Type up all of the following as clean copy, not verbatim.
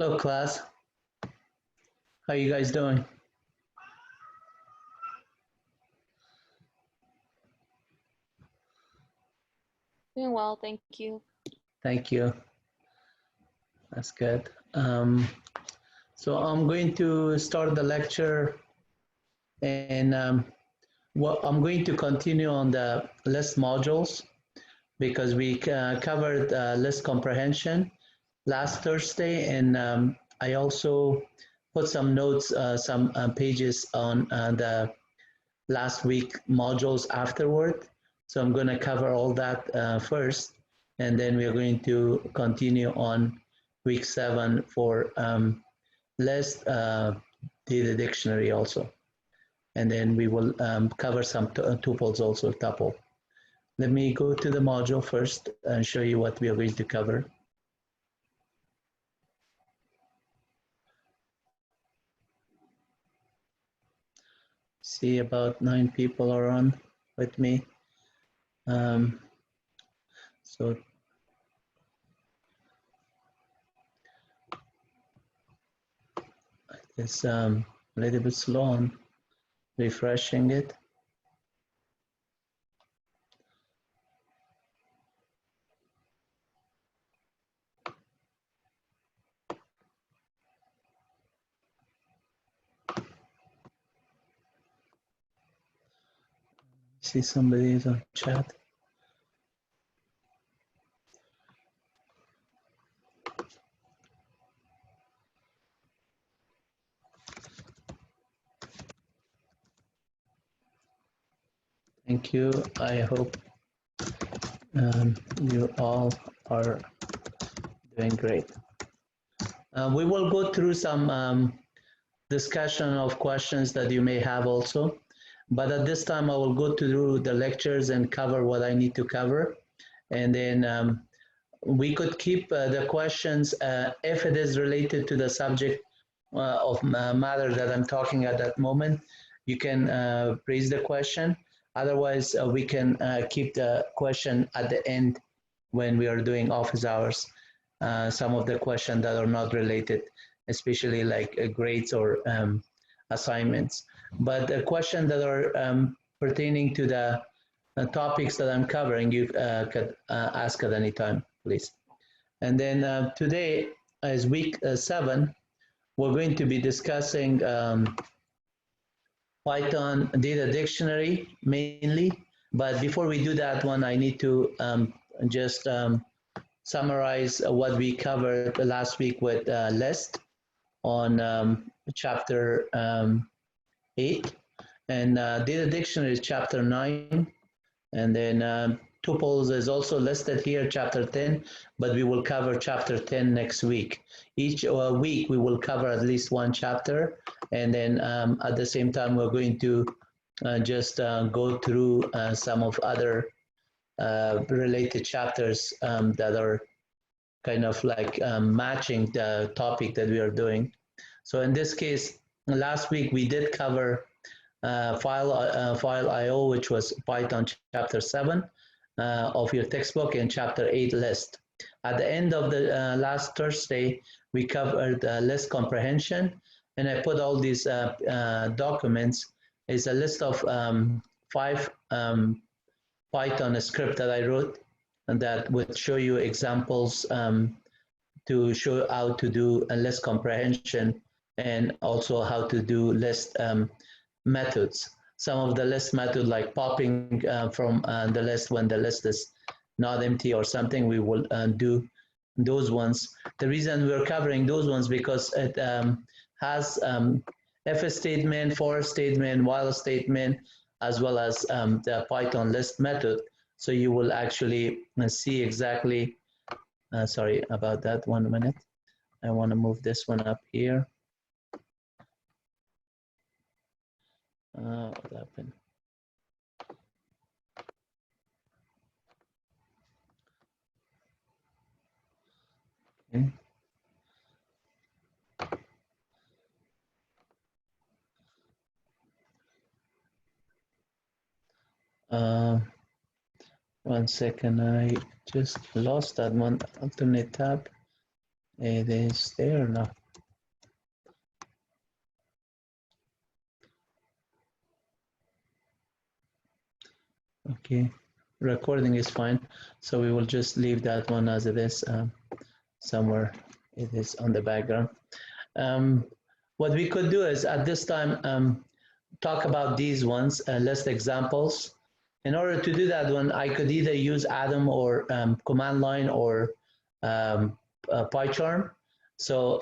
Hello, class. How you guys doing? Doing well, thank you. Thank you. That's good. So I'm going to start the lecture, and I'm going to continue on the list modules because we covered list comprehension last Thursday, and I also put some notes, some pages on the last week modules afterward. So I'm going to cover all that first, and then we're going to continue on week 7 for list data dictionary also. And then we will cover some tuples also, tuple. Let me go to the module first and show you what we are going to cover. See, about 9 people are on with me. So it's a little bit slow on refreshing it. See, somebody is on chat. Thank you. I hope you all are doing great. We will go through some discussion of questions that you may have also, but at this time I will go through the lectures and cover what I need to cover, and then we could keep the questions if it is related to the subject of matter that I'm talking at that moment. You can raise the question. Otherwise, we can keep the question at the end when we are doing office hours. Some of the questions that are not related, especially like grades or assignments. But the questions that are pertaining to the topics that I'm covering, you could ask at any time, please. And then today is week 7. We're going to be discussing Python data dictionary mainly. But before we do that one, I need to just summarize what we covered last week with list on chapter 8. And data dictionary is chapter 9. And then tuples is also listed here, chapter 10, but we will cover chapter 10 next week. Each week we will cover at least one chapter, and then at the same time we're going to just go through some of other related chapters that are kind of like matching the topic that we are doing. So in this case, last week we did cover file IO, which was Python chapter 7 of your textbook, and chapter 8 list. At the end of the last Thursday, we covered list comprehension, and I put all these documents. It's a list of 5 Python script that I wrote, and that would show you examples to show how to do a list comprehension, and also how to do list methods. Some of the list method, like popping from the list when the list is not empty or something, we will do those ones. The reason we're covering those ones because it has if statement, for statement, while statement, as well as the Python list method. So you will actually see exactly, sorry about that, 1 minute. I want to move this one up here. What happened? Okay. One second, I just lost that one. Alternate tab. It is there now. Okay, recording is fine. So we will just leave that one as it is. Somewhere it is on the background. What we could do is at this time talk about these ones, list examples. In order to do that one, I could either use Atom or command line or PyCharm. So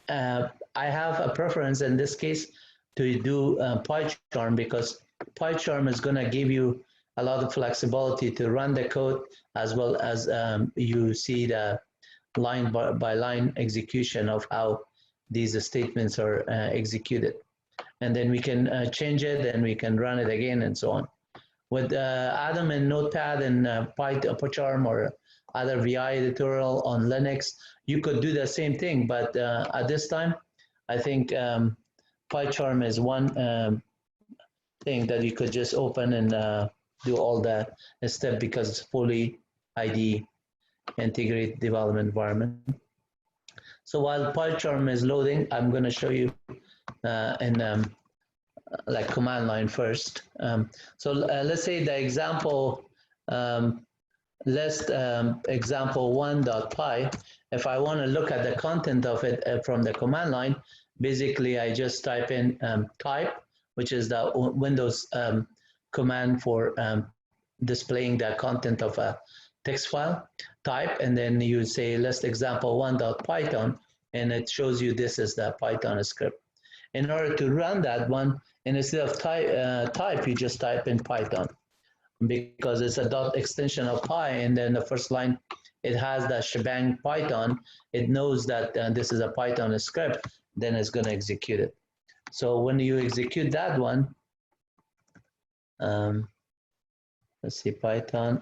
I have a preference in this case to do PyCharm because PyCharm is going to give you a lot of flexibility to run the code as well as you see the line by line execution of how these statements are executed. And then we can change it and we can run it again and so on. With Atom and Notepad and PyCharm or other VI editorial on Linux, you could do the same thing, but at this time, I think PyCharm is one thing that you could just open and do all the step because it's fully IDE, integrated development environment. So while PyCharm is loading, I'm going to show you in like command line first. So let's say the example list example 1.py. If I want to look at the content of it from the command line, basically I just type in type, which is the Windows command for displaying the content of a text file, type, and then you say list example 1.python, and it shows you this is the Python script. In order to run that one, and instead of type, you just type in Python because it's a dot extension of Py, and then the first line, it has the shebang Python. It knows that this is a Python script, then it's going to execute it. So when you execute that one, let's see, Python,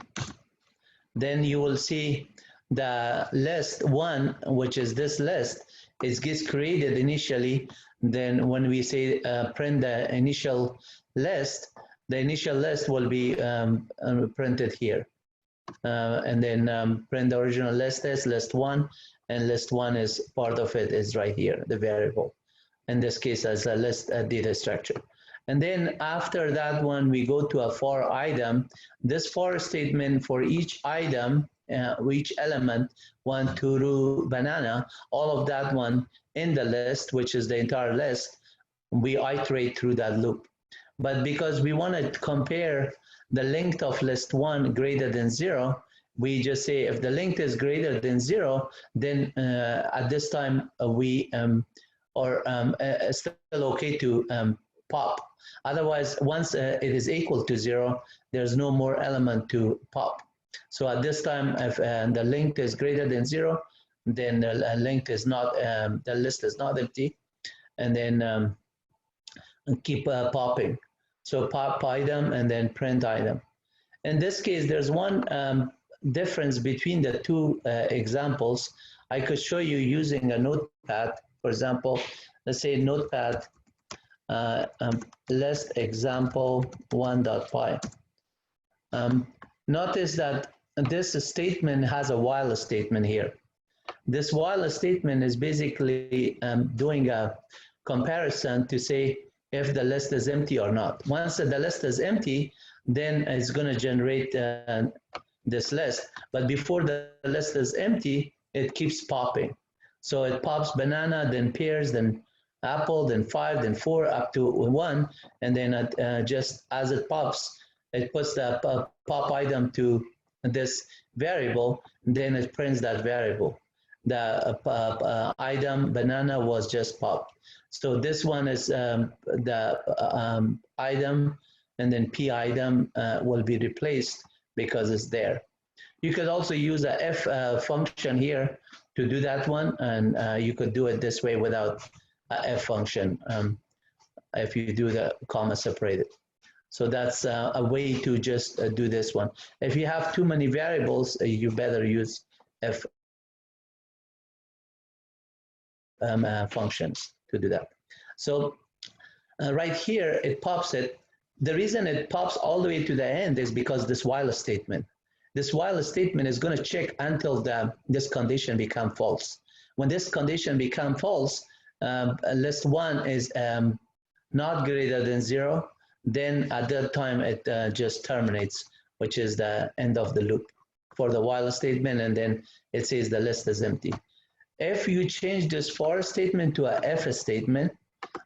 then you will see the list one, which is this list, it gets created initially. Then when we say print the initial list will be printed here. And then print the original list is list one, and list one is part of it is right here, the variable. In this case, as a list data structure. And then after that one, we go to a for item. This for statement for each item, each element, 1, 2, banana, all of that one in the list, which is the entire list, we iterate through that loop. But because we want to compare the length of list 1 greater than 0, we just say if the length is greater than 0, then at this time we are still okay to pop. Otherwise, once it is equal to 0, there's no more element to pop. So at this time, if the length is greater than 0, then the length is not, the list is not empty, and then keep popping. So pop item and then print item. In this case, there's one difference between the two examples. I could show you using a notepad. For example, let's say notepad list example 1.py. Notice that this statement has a while statement here. This while statement is basically doing a comparison to say if the list is empty or not. Once the list is empty, then it's going to generate this list. But before the list is empty, it keeps popping. So it pops banana, then pears, then apple, then 5, then 4, up to 1. And then just as it pops, it puts the pop item to this variable, then it prints that variable. The item banana was just popped. So this one is the item, and then p item will be replaced because it's there. You could also use a f function here to do that one, and you could do it this way without a f function if you do the comma separated. So that's a way to just do this one. If you have too many variables, you better use f functions to do that. So right here, it pops it. The reason it pops all the way to the end is because this while statement. This while statement is going to check until this condition becomes false. when this condition becomes false, list 1 is not greater than 0, then at that time it just terminates, which is the end of the loop for the while statement, and then it says the list is empty. If you change this for statement to a if statement,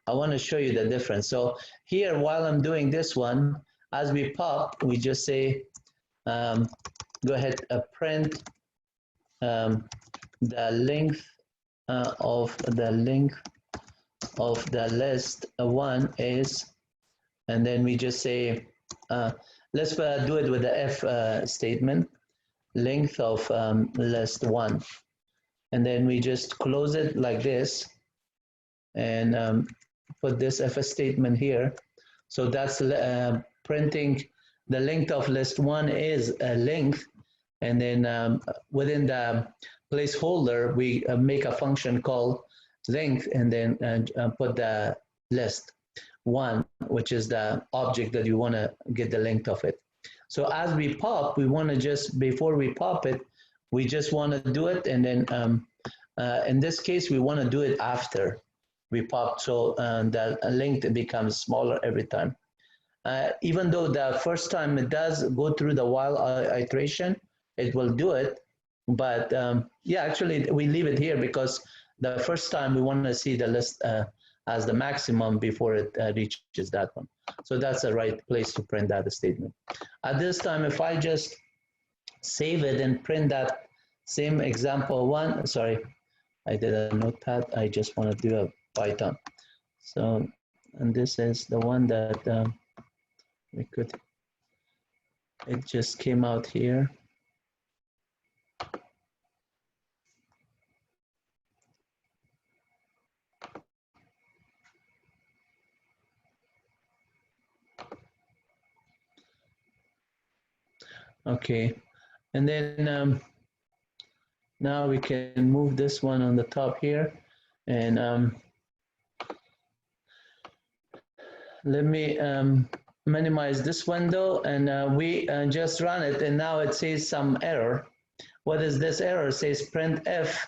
I want to show you the difference. So here, while I'm doing this one, as we pop, we just say, go ahead, print the length of the list 1 is, and then we just say, let's do it with the if statement, length of list 1, and then we just close it like this, and put this if statement here. So that's printing the length of list 1 is a length, and then within the placeholder we make a function called length, and then put the list 1, which is the object that you want to get the length of it. So as we pop, we want to just, before we pop it, we just want to do it, and then in this case we want to do it after we pop, so the length becomes smaller every time. Even though the first time it does go through the while iteration, it will do it, but yeah, actually we leave it here because the first time we want to see the list as the maximum before it reaches that one. So that's the right place to print that statement. At this time, if I just save it and print that same example 1, sorry, I did a notepad, I just want to do a Python. So, and this is the one that we could, it just came out here. Okay, and then now we can move this one on the top here, and let me minimize this window, and we just run it, and now it says some error. What is this error? It says print if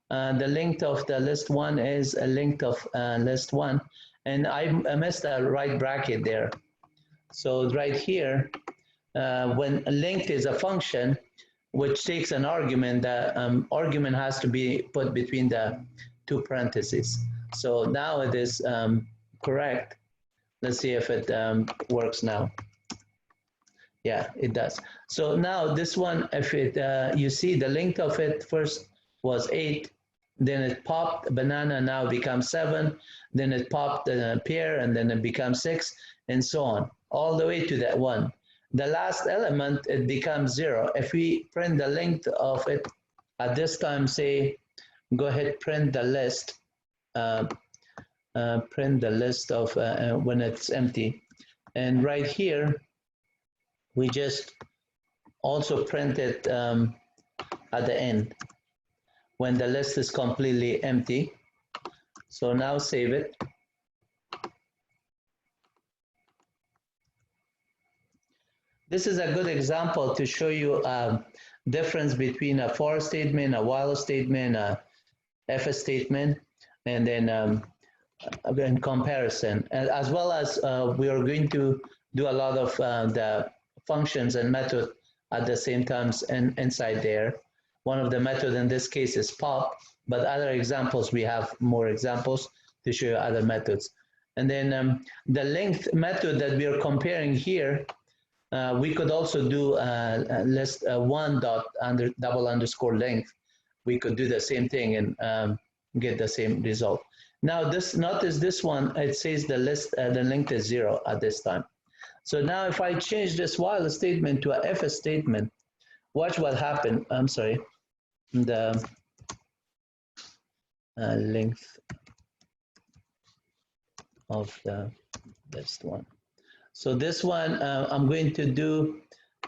the length of the list 1 is a length of list 1, and I missed a right bracket there. So right here, when length is a function which takes an argument, the argument has to be put between the two parentheses. So now it is correct. Let's see if it works now. Yeah, it does. So now this one, if it you see the length of it first was 8, then it popped banana, now becomes 7, then it popped pear, and then it becomes 6, and so on, all the way to that 1. The last element, it becomes 0. If we print the length of it at this time, say, go ahead, print the list, print the list of when it's empty. And right here, we just also print it at the end when the list is completely empty. So now save it. This is a good example to show you a difference between a for statement, a while statement, a if statement, and then in comparison, as well as we are going to do a lot of the functions and method at the same time inside there. One of the method in this case is pop, but other examples, we have more examples to show you other methods. And then the length method that we are comparing here, we could also do list 1 dot double underscore length. We could do the same thing and get the same result. Now this, notice this one, it says the list, the length is 0 at this time. So now if I change this while statement to a if statement, watch what happened. I'm sorry, the length of the list 1. So this one, I'm going to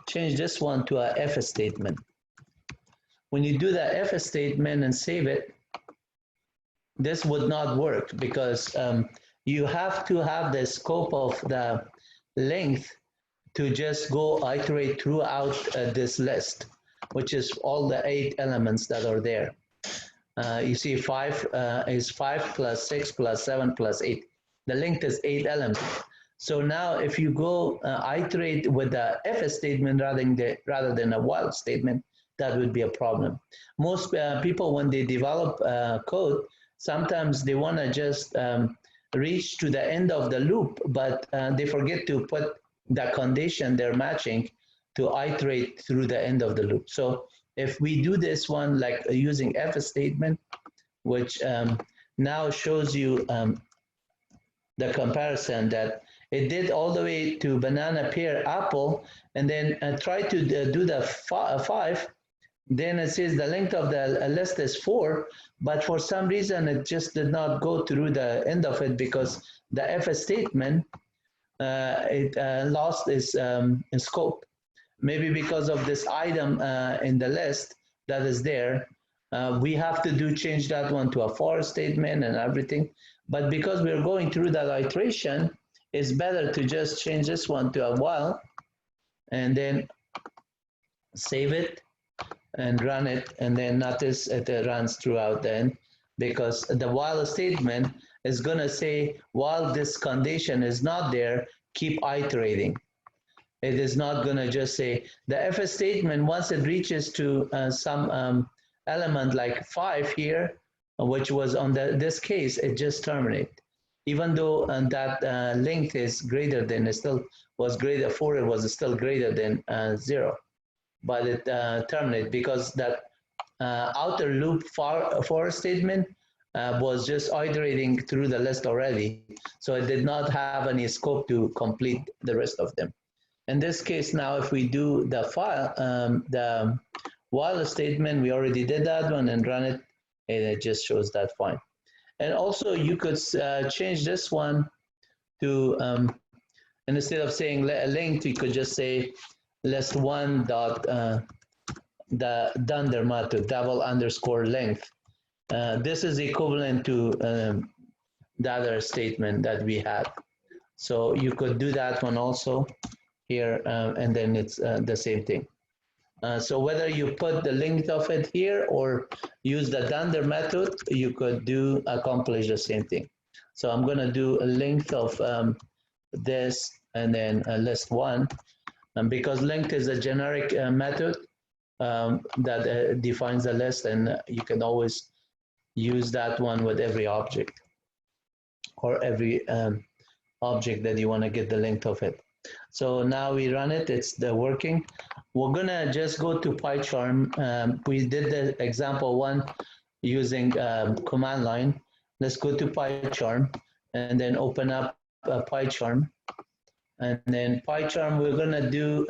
change this one to a if statement. When you do the if statement and save it, this would not work because you have to have the scope of the length to just go iterate throughout this list, which is all the 8 elements that are there. You see 5 is 5 plus 6 plus 7 plus 8. The length is 8 elements. So now if you go iterate with the if statement rather than a while statement, that would be a problem. Most people, when they develop code, sometimes they want to just reach to the end of the loop, but they forget to put the condition they're matching to iterate through the end of the loop. So if we do this one like using if statement, which now shows you the comparison that it did all the way to banana, pear, apple, and then try to do the 5. Then it says the length of the list is 4, but for some reason it just did not go through the end of it because the if statement it lost its scope. Maybe because of this item in the list that is there, we have to change that one to a for statement and everything. But because we're going through that iteration, it's better to just change this one to a while and then save it and run it, and then notice it runs throughout then, because the while statement is going to say while this condition is not there, keep iterating. It is not going to just say the if statement once it reaches to some element like 5 here, which was on this case, it just terminates. Even though that length is greater than, it still was greater, 4 it was still greater than 0. But it terminates because that outer loop for statement was just iterating through the list already. So it did not have any scope to complete the rest of them. In this case now, if we do the the while statement, we already did that one and run it, and it just shows that fine. And also you could change this one to, and instead of saying length, you could just say list one dot the dunder method double underscore length. This is equivalent to the other statement that we had. So you could do that one also here, and then it's the same thing. So whether you put the length of it here or use the dunder method, you could accomplish the same thing. So I'm going to do a length of this and then list one. And because length is a generic method that defines a list, and you can always use that one with every object or every object that you want to get the length of it. So now we run it, it's working. We're gonna just go to PyCharm. We did the example one using command line. Let's go to PyCharm and then open up PyCharm. And then PyCharm, we're gonna do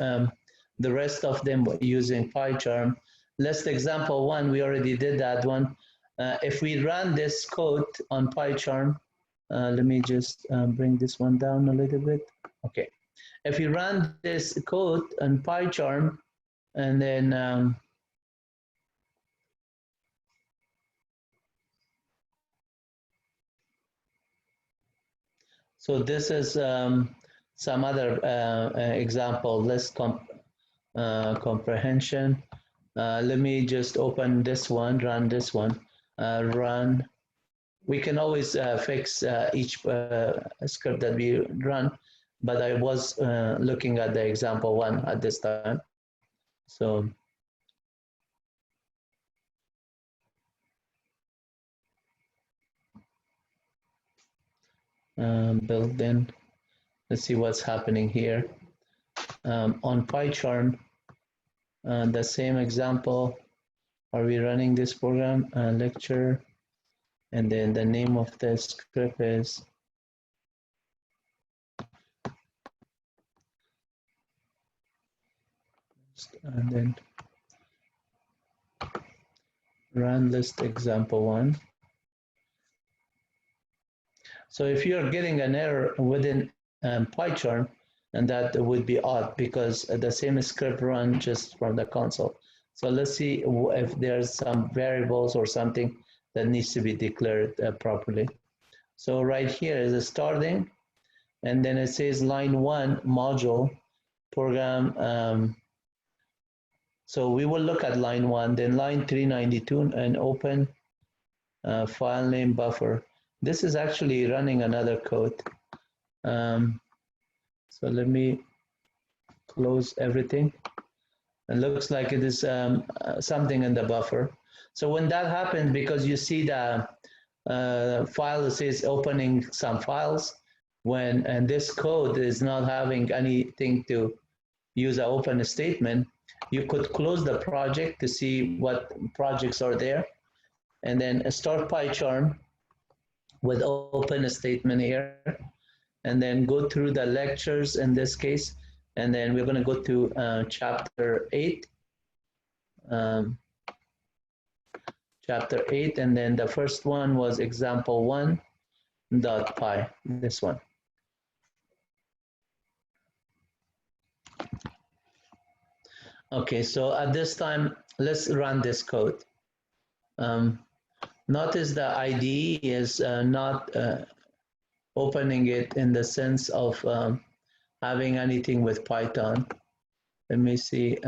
the rest of them using PyCharm. Let's example one, we already did that one. If we run this code on PyCharm, let me just bring this one down a little bit. Okay. If you run this code on PyCharm, and then so this is some other example, list comprehension. Let me just open this one, run this one, run. We can always fix each script that we run, but I was looking at the example one at this time. So build in, let's see what's happening here. On PyCharm, the same example, are we running this program, lecture, and then the name of the script is and then run list example one. So if you're getting an error within PyCharm, and that would be odd because the same script run just from the console. So let's see if there's some variables or something that needs to be declared properly. So right here is a starting, and then it says line 1 module program. So we will look at line 1, then line 392 and open, file name buffer. This is actually running another code. So let me close everything. It looks like it is something in the buffer. So when that happens, because you see the file that says opening some files, and this code is not having anything to use an open statement, you could close the project to see what projects are there, and then start PyCharm with open statement here, and then go through the lectures in this case, and then we're going to go to chapter 8. Chapter 8, and then the first one was example 1.py, this one. Okay, so at this time, let's run this code. Notice the IDE is not opening it in the sense of having anything with Python. Let me see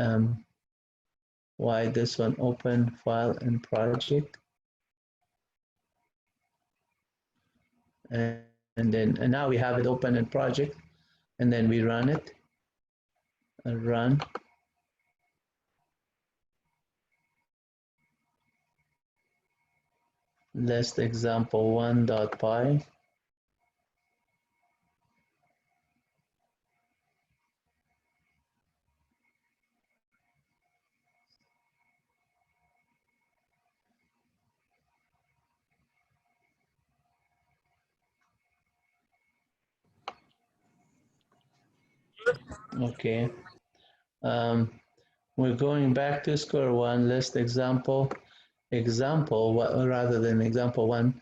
why this one open file and project. And now we have it open in project, and then we run it and run. List example 1.py. Okay. We're going back to square one, list example, rather than example one.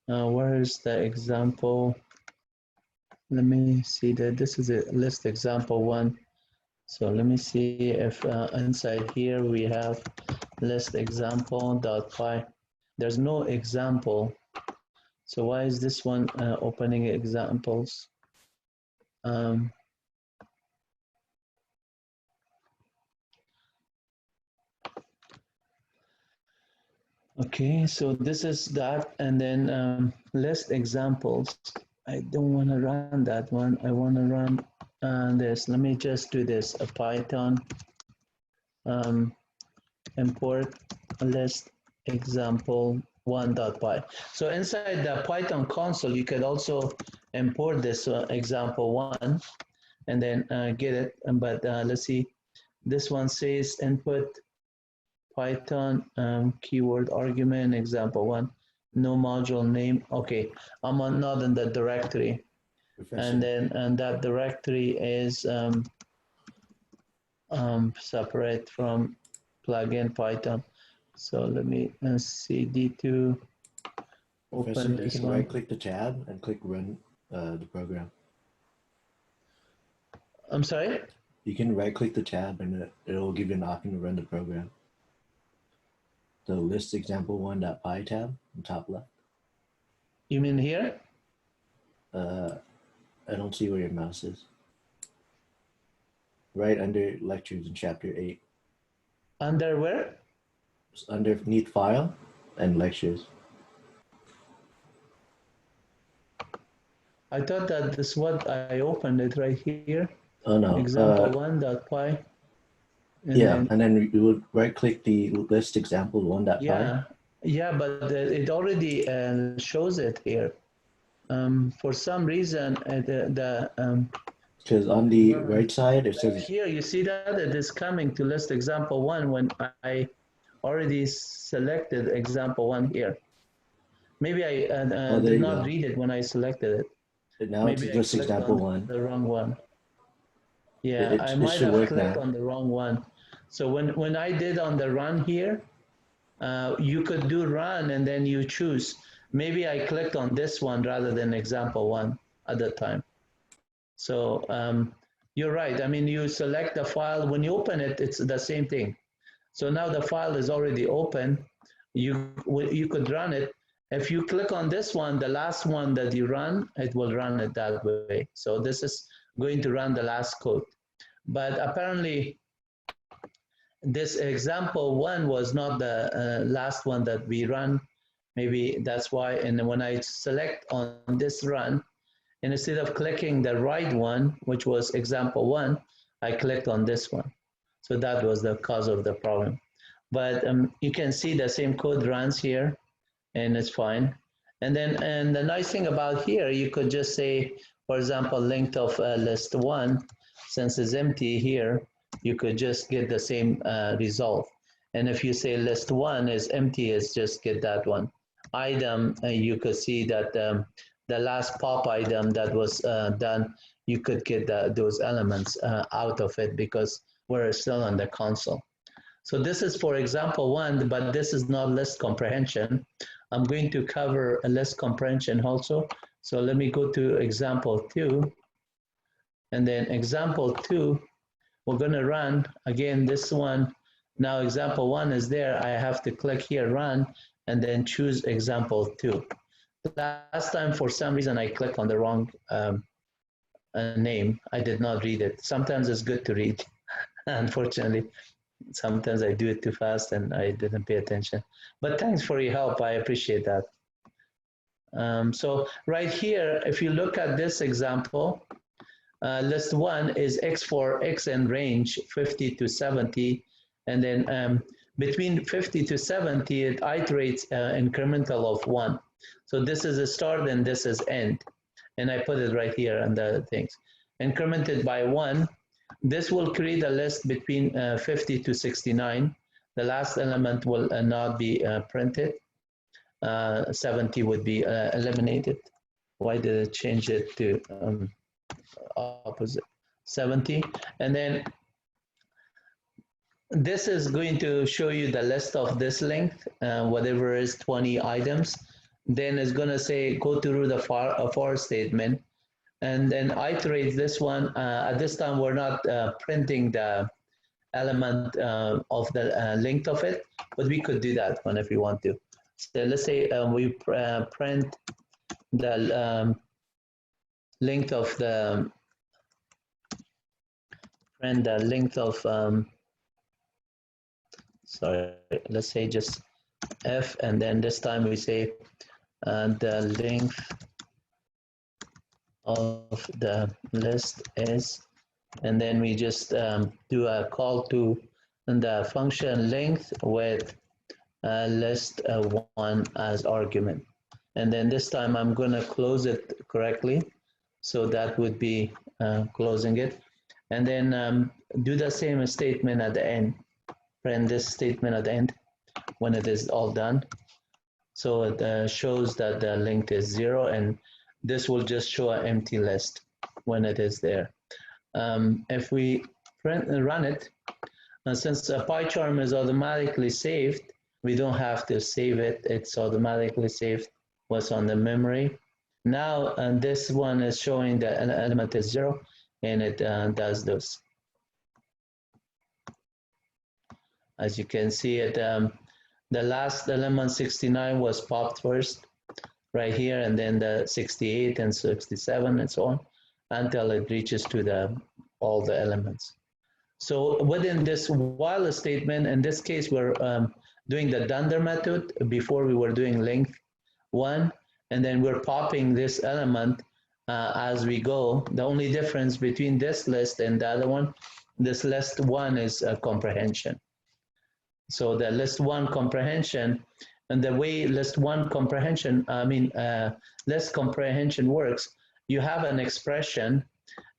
Where is the example? Let me see that this is a list example one. So let me see if inside here we have list example.py. There's no example. So why is this one opening examples? Okay, so this is that, and then list examples. I don't want to run that one. I want to run this. Let me just do this, a Python import list example 1.py. So inside the Python console, you could also import this example one, and then get it. But let's see, this one says input Python keyword argument example one, no module name. Okay, I'm not in the directory. Professor. And that directory is separate from plugin Python. So let me cd2 open Professor, this you can one. right click the tab and click run the program. I'm sorry? You can right click the tab and it'll give you an option to run the program. The list example 1.py tab on top left. You mean here? I don't see where your mouse is. Right under lectures in chapter 8. Under where? Underneath file and lectures. I thought that this is what I opened it right here. Oh no. Example 1.py. And then you would right click the list example 1.py. Yeah, but it already shows it here. For some reason, because on the right side it says here you see that it is coming to list example one when I already selected example one here. Maybe I did not read it when I selected it. Now Maybe it's list example one. The wrong one. Yeah, I might have clicked on the wrong one. So when I did on the run here, you could do run and then you choose. Maybe I clicked on this one rather than example one at the time. So you're right. I mean, you select the file. When you open it, it's the same thing. So now the file is already open. You could run it. If you click on this one, the last one that you run, it will run it that way. So this is going to run the last code. But apparently, this example one was not the last one that we run. Maybe that's why. And when I select on this run, and instead of clicking the right one, which was example one, I clicked on this one. So that was the cause of the problem. But you can see the same code runs here, and it's fine. And then, and the nice thing about here, you could just say, for example, length of list one, since it's empty here, you could just get the same result. And if you say list one is empty, it's just get that one. Item, you could see that the last pop item that was done, you could get those elements out of it because we're still on the console. So this is for example one, but this is not list comprehension. I'm going to cover a list comprehension also. So let me go to example two. And then example two, we're going to run again this one. Now example one is there. I have to click here, run, and then choose example two. Last time, for some reason, I clicked on the wrong name. I did not read it. Sometimes it's good to read. Unfortunately, sometimes I do it too fast and I didn't pay attention. But thanks for your help. I appreciate that. So right here, if you look at this example, list one is X for X and range 50 to 70. And then between 50 to 70, it iterates incremental of one. So this is a start and this is end. And I put it right here on the things. Incremented by one, this will create a list between 50 to 69. The last element will not be printed. 70 would be eliminated. Why did it change it to opposite? 70. And then this is going to show you the list of this length, whatever is 20 items. Then it's going to say go through the for statement and then iterate this one. At this time, we're not printing the element of the length of it, but we could do that one if we want to. So let's say we print the length of the sorry, let's say just F, and then this time we say the length of the list is, and then we just do a call to the function length with list one as argument. And then this time I'm going to close it correctly. So that would be closing it. And then do the same statement at the end. Print this statement at the end when it is all done. So it shows that the length is 0, and this will just show an empty list when it is there. If we run it, since a PyCharm is automatically saved, we don't have to save it. It's automatically saved what's on the memory. Now, and this one is showing that an element is 0, and it does this. As you can see, it the last element 69 was popped first, right here, and then the 68 and 67 and so on, until it reaches to all the elements. So within this while statement, in this case, we're doing the dunder method. Before we were doing length one, and then we're popping this element as we go. The only difference between this list and the other one, this list one is comprehension. So the list one comprehension, and the way list one comprehension, list comprehension works, you have an expression,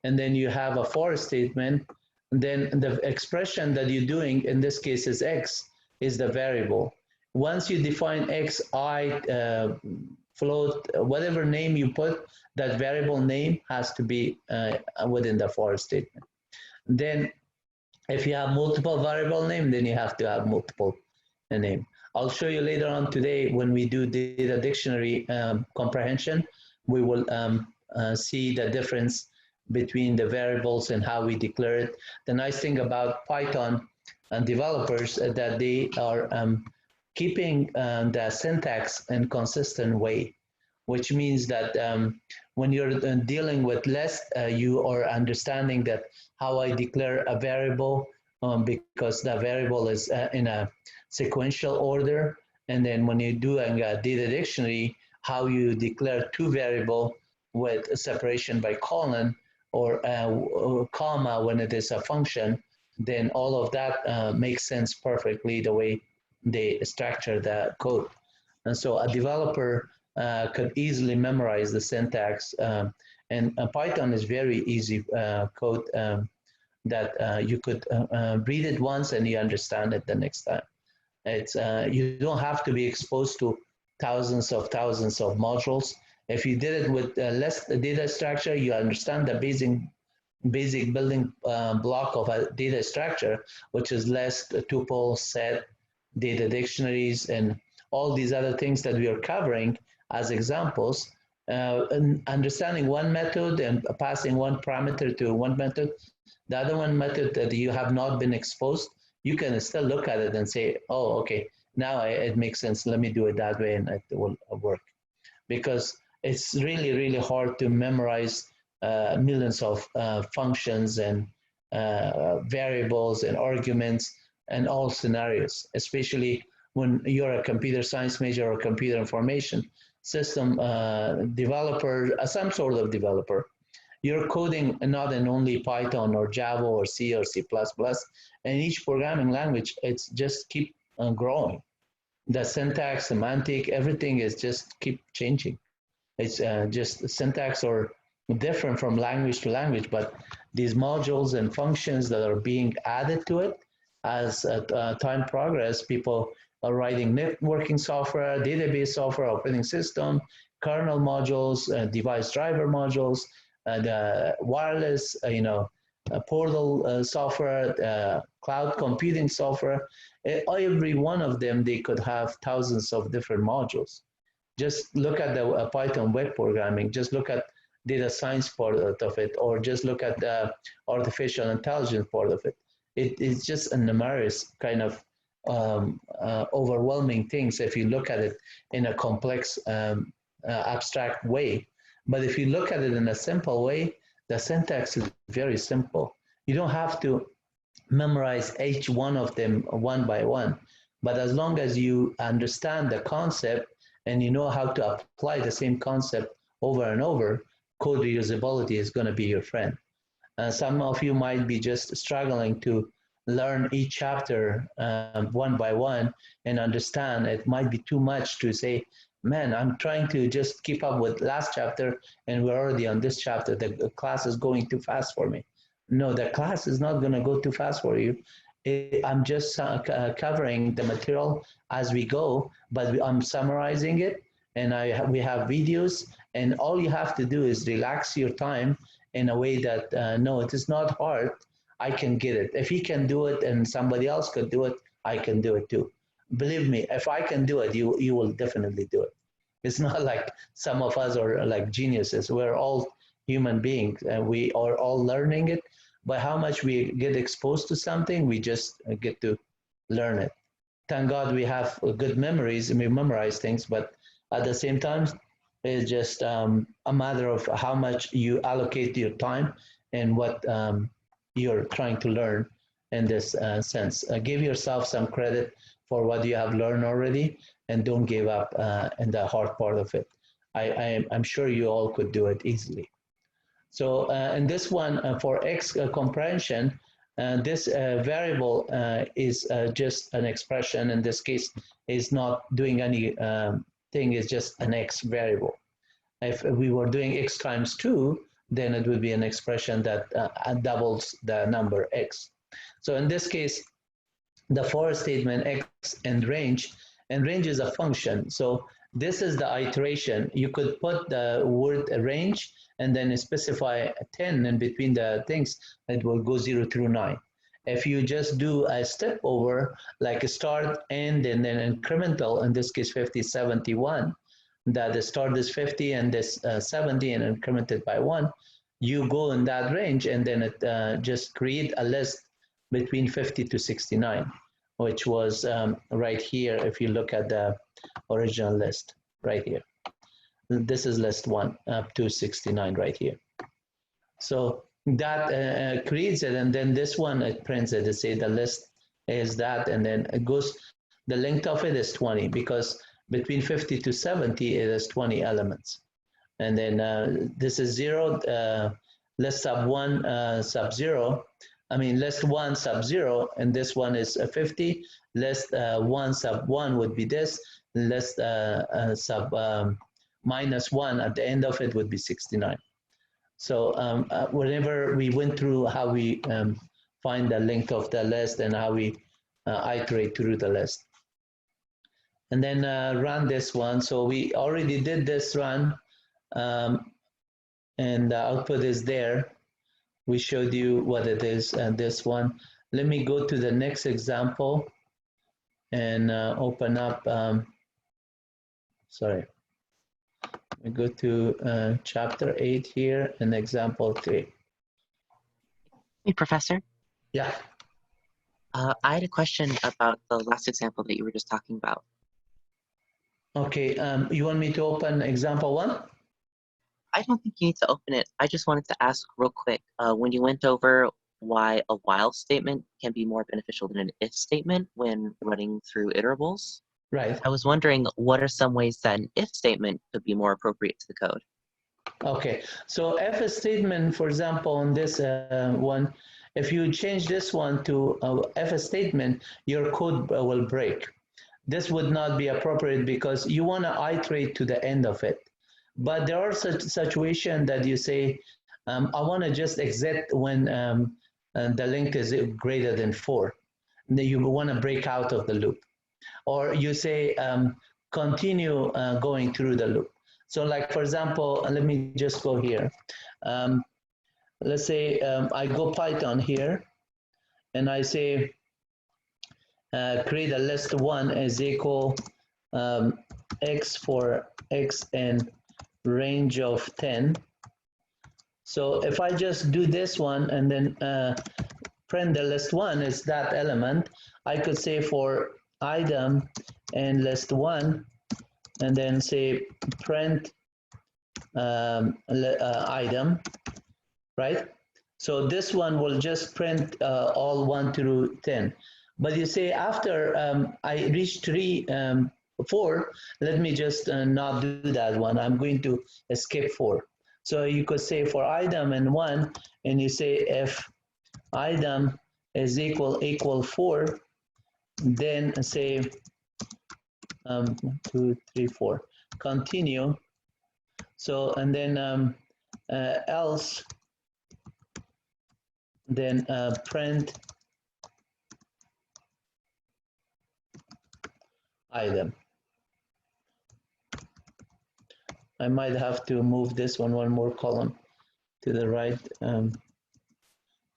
and then you have a for statement, and then the expression that you're doing, in this case is X, is the variable. Once you define X, I, float, whatever name you put, that variable name has to be within the for statement. Then if you have multiple variable name, then you have to have multiple name. I'll show you later on today when we do data dictionary comprehension, we will see the difference between the variables and how we declare it. The nice thing about Python and developers is that they are keeping the syntax in consistent way, which means that when you're dealing with list, you are understanding that how I declare a variable because the variable is in a sequential order, And then when you do a data dictionary, how you declare two variable with a separation by colon or comma when it is a function, then all of that makes sense perfectly the way they structure the code. And so a developer could easily memorize the syntax. And Python is very easy code that you could read it once and you understand it the next time. It's you don't have to be exposed to thousands of modules. If you did it with less data structure, you understand the basic building block of a data structure, which is list, tuple, set, data dictionaries, and all these other things that we are covering as examples. And understanding one method and passing one parameter to one method, the other one method that you have not been exposed, you can still look at it and say, oh, okay, now it makes sense. Let me do it that way and it will work. Because it's really, really hard to memorize millions of functions and variables and arguments and all scenarios, especially when you're a computer science major or computer information system developer, some sort of developer. You're coding not in only Python or Java or C or C++, and each programming language, it's just keep growing. The syntax, semantic, everything is just keep changing. It's just syntax are different from language to language, but these modules and functions that are being added to it as time progress, people are writing networking software, database software, operating system, kernel modules, device driver modules, the wireless, portal software, cloud computing software. Every one of them, they could have thousands of different modules. Just look at the Python web programming, just look at data science part of it, or just look at the artificial intelligence part of it. It's just a numerous kind of overwhelming things if you look at it in a complex, abstract way. But if you look at it in a simple way, the syntax is very simple. You don't have to memorize each one of them one by one. But as long as you understand the concept and you know how to apply the same concept over and over, code reusability is going to be your friend. Some of you might be just struggling to learn each chapter one by one and understand. It might be too much to say, man, I'm trying to just keep up with last chapter and we're already on this chapter. The class is going too fast for me. No, the class is not going to go too fast for you. I'm just covering the material as we go, but I'm summarizing it, and we have videos, and all you have to do is relax your time in a way that, no, it is not hard. I can get it. If he can do it and somebody else could do it, I can do it too. Believe me, if I can do it, you will definitely do it. It's not like some of us are like geniuses. We're all human beings, and we are all learning it. By how much we get exposed to something, we just get to learn it. Thank God we have good memories and we memorize things, but at the same time, it's just a matter of how much you allocate your time and what you're trying to learn in this sense. Give yourself some credit for what you have learned already, and don't give up in the hard part of it. I'm sure you all could do it easily. So in this one, for X comprehension, this variable is just an expression. In this case, is not doing any thing, it's just an X variable. If we were doing X times 2, then it would be an expression that doubles the number X. So in this case, the for statement X and range is a function. So this is the iteration. You could put the word range and then specify 10 in between the things. It will go 0 through 9. If you just do a step over, like a start, end, and then incremental, in this case 50, 71, that the start is 50 and this 70 and incremented by 1, you go in that range, and then it just create a list between 50 to 69, which was right here if you look at the original list right here. This is list 1 up to 69 right here. So that creates it, and then this one, it prints it. It says the list is that, and then it goes the length of it is 20 because between 50 to 70 it has 20 elements. And then this is 0, list sub 1 sub 0. I mean list 1 sub 0, and this one is 50. List 1 sub 1 would be this. List sub minus 1 at the end of it would be 69. So whenever we went through how we find the length of the list and how we iterate through the list. And then run this one. So we already did this run, and the output is there. We showed you what it is, and this one. Let me go to the next example and open up, sorry. We go to chapter 8 here and example 3. Hey, Professor. Yeah. I had a question about the last example that you were just talking about. Okay, you want me to open example 1? I don't think you need to open it. I just wanted to ask real quick, when you went over why a while statement can be more beneficial than an if statement when running through iterables, Right. I was wondering what are some ways that an if statement could be more appropriate to the code? Okay, so if statement, for example, on this one, if you change this one to if statement, your code will break. This would not be appropriate because you want to iterate to the end of it. But there are such situations that you say, I want to just exit when the length is greater than 4. And then you want to break out of the loop. Or you say, continue going through the loop. So like, for example, let me just go here. Let's say I go Python here, and I say, create a list 1 is equal x for x and range of 10. So if I just do this one and then print the list 1 is that element, I could say for item and list 1, and then say print item, right? So this one will just print all 1 through 10. But you say after I reach 3, 4, let me just not do that one. I'm going to skip 4. So you could say for item and 1, and you say if item is equal 4, then say 2, 3, 4. Continue. So and then else, then print item. I might have to move this one more column to the right.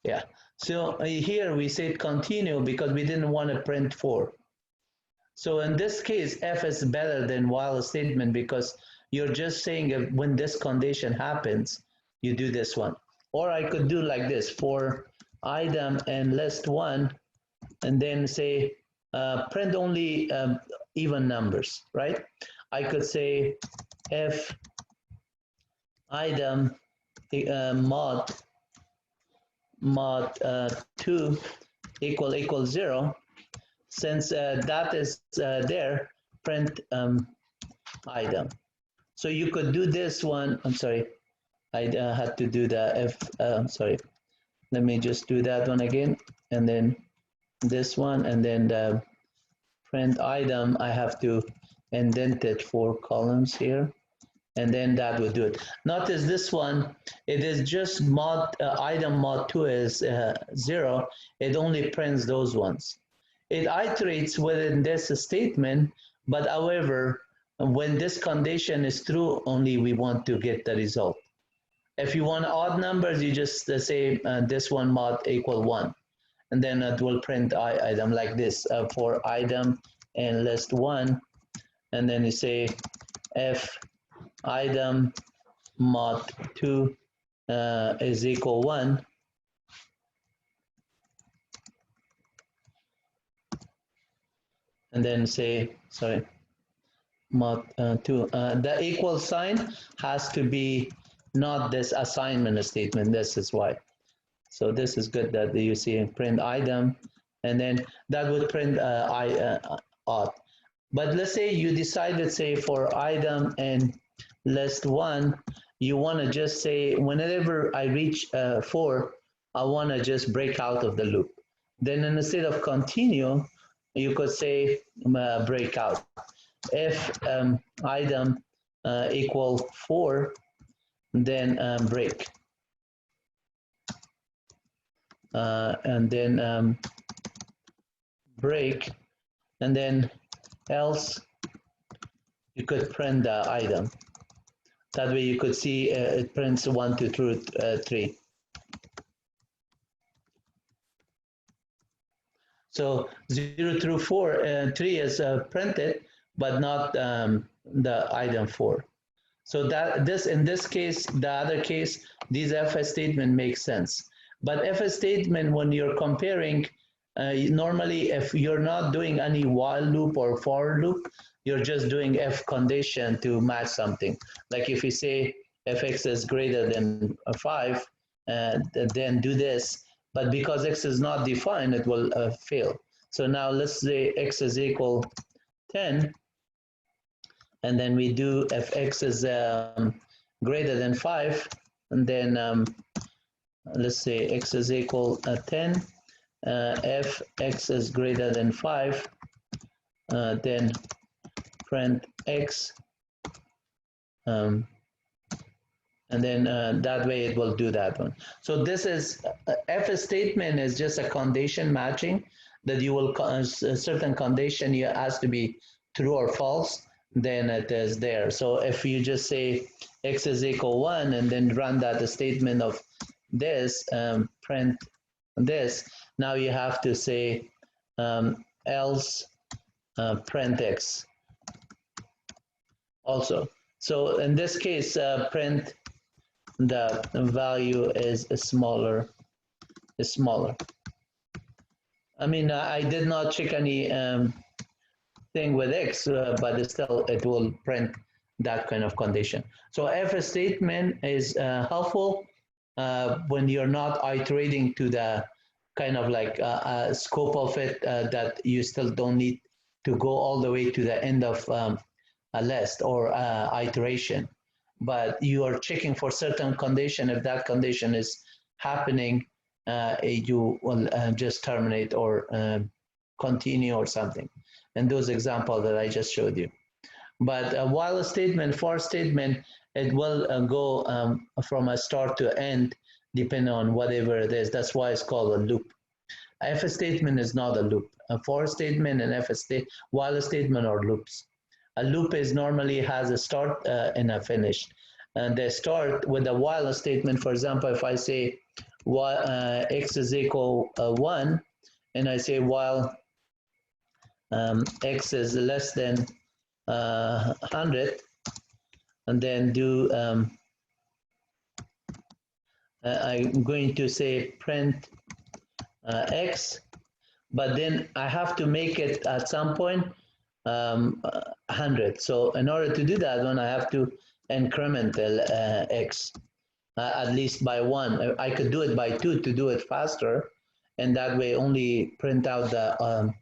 Yeah. So here we said continue because we didn't want to print 4. So in this case, F is better than while statement because you're just saying when this condition happens, you do this one. Or I could do like this for item and list 1, and then say print only even numbers, right? I could say if item mod 2 equal 0, since that is there, print item. So you could do this one. I'm sorry, I had to do the if. Sorry, let me just do that one again, and then this one, and then the print item. I have to indent it 4 columns here, and then that would do it. Notice this one, it is just mod item mod 2 is 0. It only prints those ones. It iterates within this statement, but however, when this condition is true, only we want to get the result. If you want odd numbers, you just say this one mod equal 1, and then it will print item like this for item and list 1, and then you say if item mod 2 is equal 1, and then say, sorry, mod 2. The equal sign has to be not this assignment statement. This is why. So this is good that you see print item, and then that would print odd. But let's say you decided, say, for item and list 1, you want to just say, whenever I reach 4, I want to just break out of the loop. Then instead of continue, you could say break out. If item equal 4, then break. And then break, and then else you could print the item. That way you could see it prints 1, 2, through 3. So 0 through 4, 3 is printed, but not the item 4. So that this, in this case, the other case, these if statement makes sense. But if a statement, when you're comparing, normally if you're not doing any while loop or for loop, you're just doing if condition to match something. Like if you say if x is greater than 5, then do this. But because x is not defined, it will fail. So now let's say x is equal 10, and then we do if x is greater than 5, and then let's say x is equal 10, if x is greater than 5, then print x, and then that way it will do that one. So this is, if statement is just a condition matching, that you will, a certain condition you has to be true or false, then it is there. So if you just say x is equal 1 and then run that statement of this, print this, now you have to say else print x also. So in this case, print the value is smaller. I mean, I did not check any thing with x, but still it will print that kind of condition. So if a statement is helpful when you're not iterating to the kind of like scope of it, that you still don't need to go all the way to the end of a list or iteration, but you are checking for certain condition. If that condition is happening, you will just terminate or continue or something. And those examples that I just showed you. But a while statement, for statement, it will go from a start to end, depending on whatever it is. That's why it's called a loop. If a statement is not a loop. A for statement and while statement are loops. A loop is normally has a start and a finish. And they start with a while statement. For example, if I say x is equal 1, and I say while x is less than 100, and then do I'm going to say print x, but then I have to make it at some point 100. So in order to do that one, I have to increment x at least by 1. I could do it by 2 to do it faster, and that way only print out the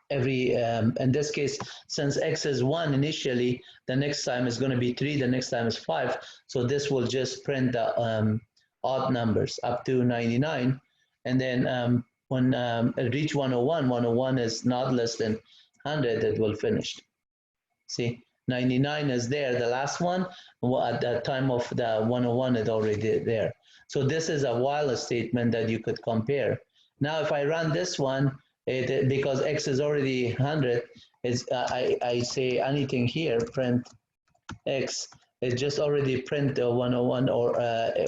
every, in this case, since x is 1 initially, the next time is going to be 3, the next time is 5. So this will just print the odd numbers up to 99. And then when it reach 101, 101 is not less than 100, it will finish. See, 99 is there, the last one. At the time of the 101, it's already there. So this is a while statement that you could compare. Now, if I run this one, because x is already 100, I say anything here, print x, it just already print 101, or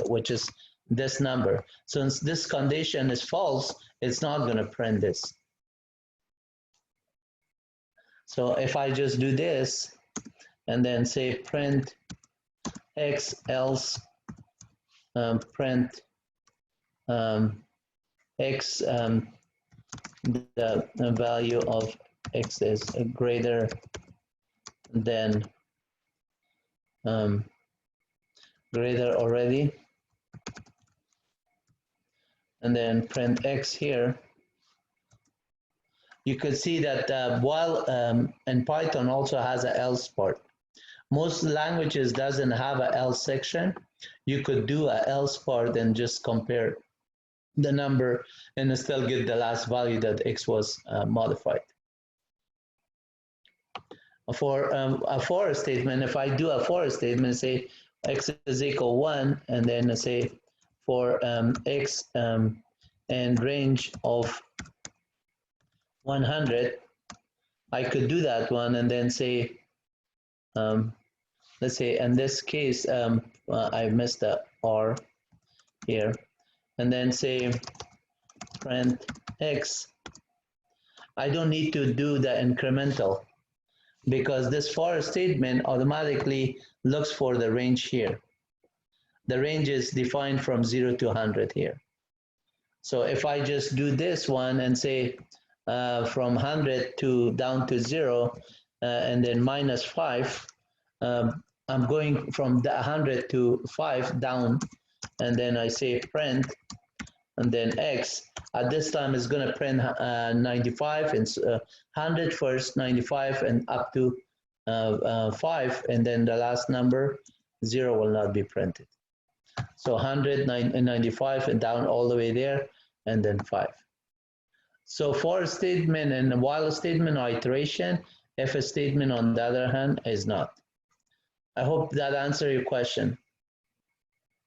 which is this number. Since this condition is false, it's not going to print this. So if I just do this and then say print x else print x, the value of x is greater than greater already, and then print x here, you could see that while and Python also has an else part. Most languages doesn't have an else section. You could do an else part and just compare the number and still get the last value that x was modified. For a for statement, if I do a for statement, say x is equal 1, and then say for x and range of 100, I could do that one and then say, let's say in this case, I missed the R here, and then say print x. I don't need to do the incremental because this for statement automatically looks for the range here. The range is defined from 0 to 100 here. So if I just do this one and say from 100 to down to 0 and then minus 5, I'm going from the 100 to 5 down, and then I say print and then x. At this time it's going to print 95 and 100 first, 95 and up to 5, and then the last number 0 will not be printed. So 100, 95 and down all the way there, and then 5. So for statement and while statement are iteration, if a statement on the other hand is not. I hope that answered your question.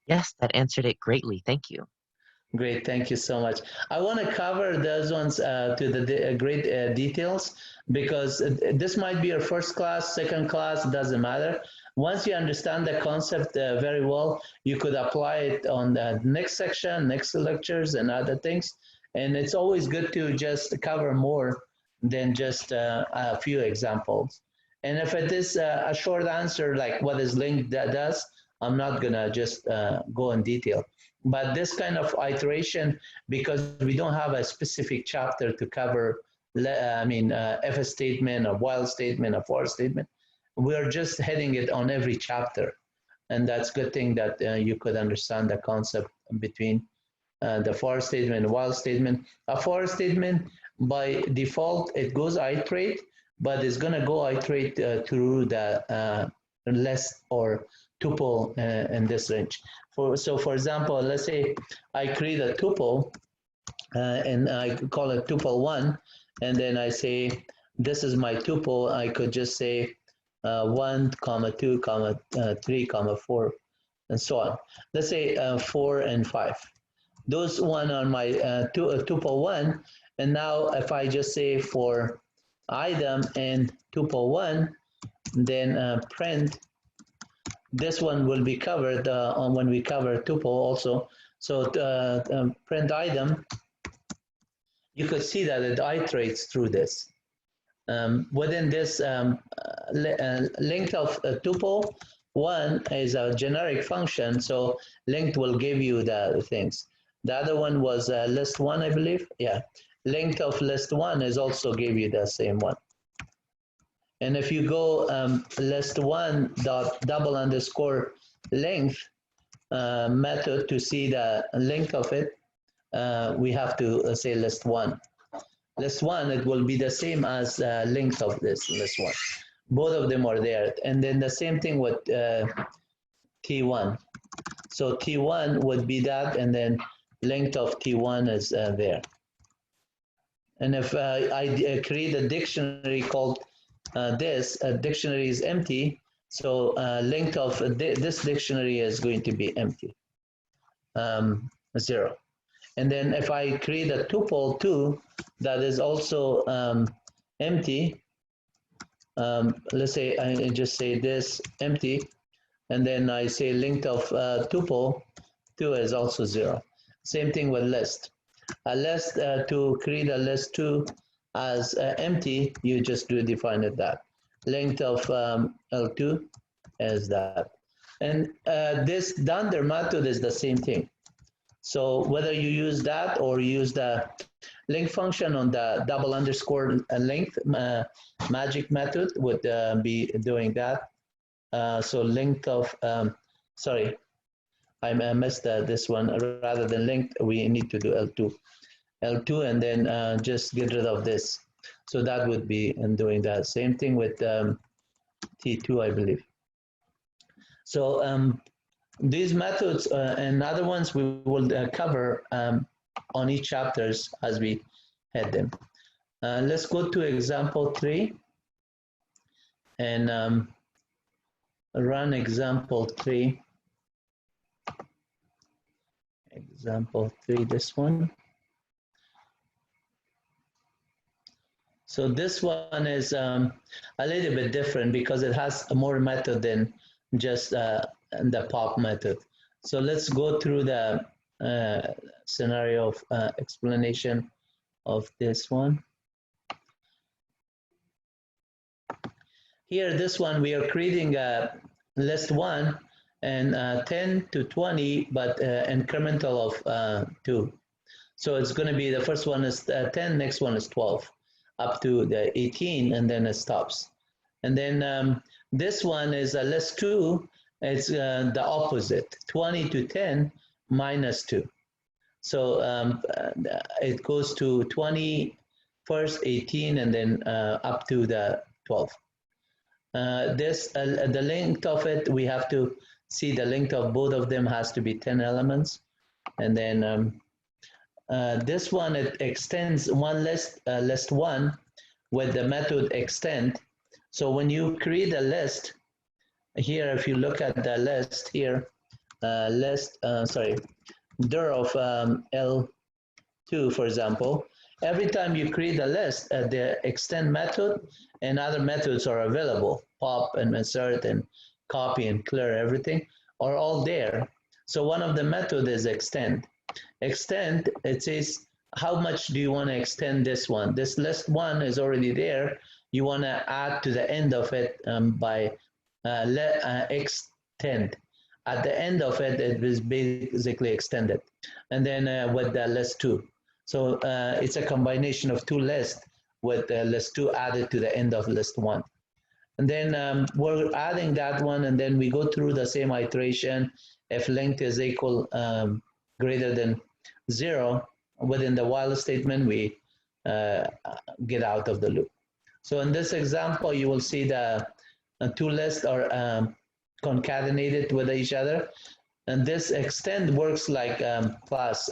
Yes, that answered it greatly. Thank you. Great, thank you so much. I want to cover those ones to the great details because this might be your first class, second class, doesn't matter. Once you understand the concept very well, you could apply it on the next section, next lectures and other things. And it's always good to just cover more than just a few examples. And if it is a short answer, like what is linked that does, I'm not gonna just go in detail. But this kind of iteration, because we don't have a specific chapter to cover, if a statement, a while statement, a for statement, we're just heading it on every chapter. And that's a good thing that you could understand the concept between the for statement and while statement. A for statement, by default, it goes iterate, but it's going to go iterate through the list or tuple in this range. So for example, let's say I create a tuple and I call it tuple 1, and then I say, this is my tuple. I could just say 1, 2, 3, 4, and so on. Let's say 4 and 5. Those one on my tuple 1, and now if I just say for item and tuple 1, then print, this one will be covered when we cover tuple also. So print item, you could see that it iterates through this. Within this length of tuple 1 is a generic function, so length will give you the things. The other one was list 1, I believe. Yeah, length of list 1 is also give you the same one. And if you go list 1 dot double underscore length method to see the length of it, we have to say list 1. List 1, it will be the same as length of this list 1. Both of them are there. And then the same thing with T1. So T1 would be that, and then length of T1 is there. And if I create a dictionary called this, dictionary is empty, so length of this dictionary is going to be empty, 0. And then if I create a tuple 2 that is also empty, let's say I just say this empty, and then I say length of tuple 2 is also 0. Same thing with list. A list, to create a list 2 as empty, you just do define it that. Length of L2 is that. And this dunder method is the same thing. So whether you use that or use the length function on the double underscore length magic method would be doing that. So length of, sorry, I missed this one. Rather than length, we need to do L2. L2 and then just get rid of this. So that would be in doing that. Same thing with T2, I believe. So these methods and other ones we will cover on each chapters as we head them. Let's go to example 3 and run example 3. Example 3, this one. So this one is a little bit different because it has more method than just the pop method. So let's go through the scenario of explanation of this one. Here, this one, we are creating a list 1 and 10 to 20, but incremental of 2. So it's going to be the first one is 10, next one is 12, up to the 18, and then it stops. And then this one is a list 2, it's the opposite, 20 to 10 minus 2. So it goes to 20 first, 18, and then up to the 12. The length of it, we have to see the length of both of them has to be 10 elements. And then this one, it extends one list, list 1 with the method extend. So when you create a list, here if you look at the list here, dir of L2, for example, every time you create a list, the extend method and other methods are available. Pop and insert and copy and clear, everything are all there. So one of the method is extend. Extend, it says, how much do you want to extend this one? This list 1 is already there. You want to add to the end of it by extend. At the end of it, it is basically extended. And then with the list 2. So it's a combination of 2 lists with list 2 added to the end of list 1. And then we're adding that one, and then we go through the same iteration. If length is equal greater than 0, within the while statement, we get out of the loop. So in this example, you will see the 2 lists are concatenated with each other. And this extend works like class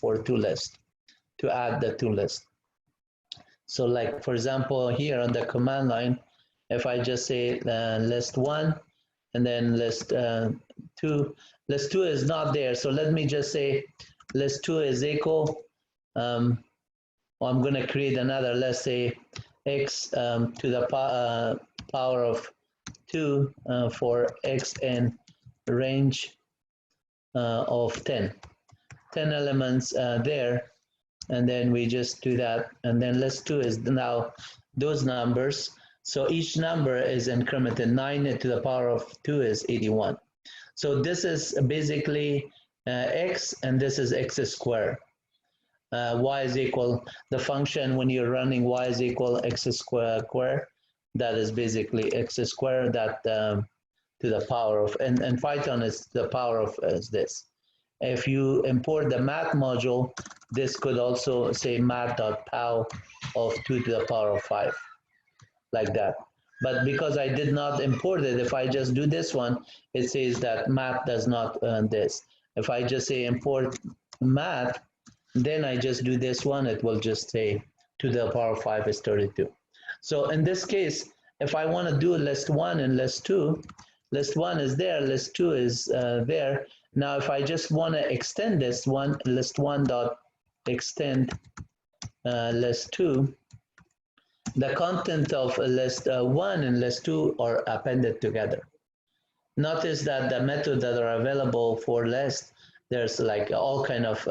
for 2 lists, to add the 2 lists. So like, for example, here on the command line, if I just say list 1 and then list 2, list 2 is not there. So let me just say list 2 is equal, well, I'm going to create another, let's say x to the power of 2 for x in range of 10 elements there. And then we just do that. And then list 2 is now those numbers. So each number is incremented. 9 to the power of 2 is 81. So this is basically x, and this is x squared. Y is equal, the function when you're running y is equal x squared, that is basically x squared, that to the power of, and Python is the power of is this. If you import the math module, this could also say math.pow of 2 to the power of 5, like that. But because I did not import it, if I just do this one, it says that math does not this. If I just say import math, then I just do this one, it will just say 2 to the power of 5 is 32. So in this case, if I want to do list 1 and list 2, list 1 is there, list 2 is there. Now, if I just want to extend this one, list 1 dot extend list 2, the content of list 1 and list 2 are appended together. Notice that the methods that are available for list, there's like all kind of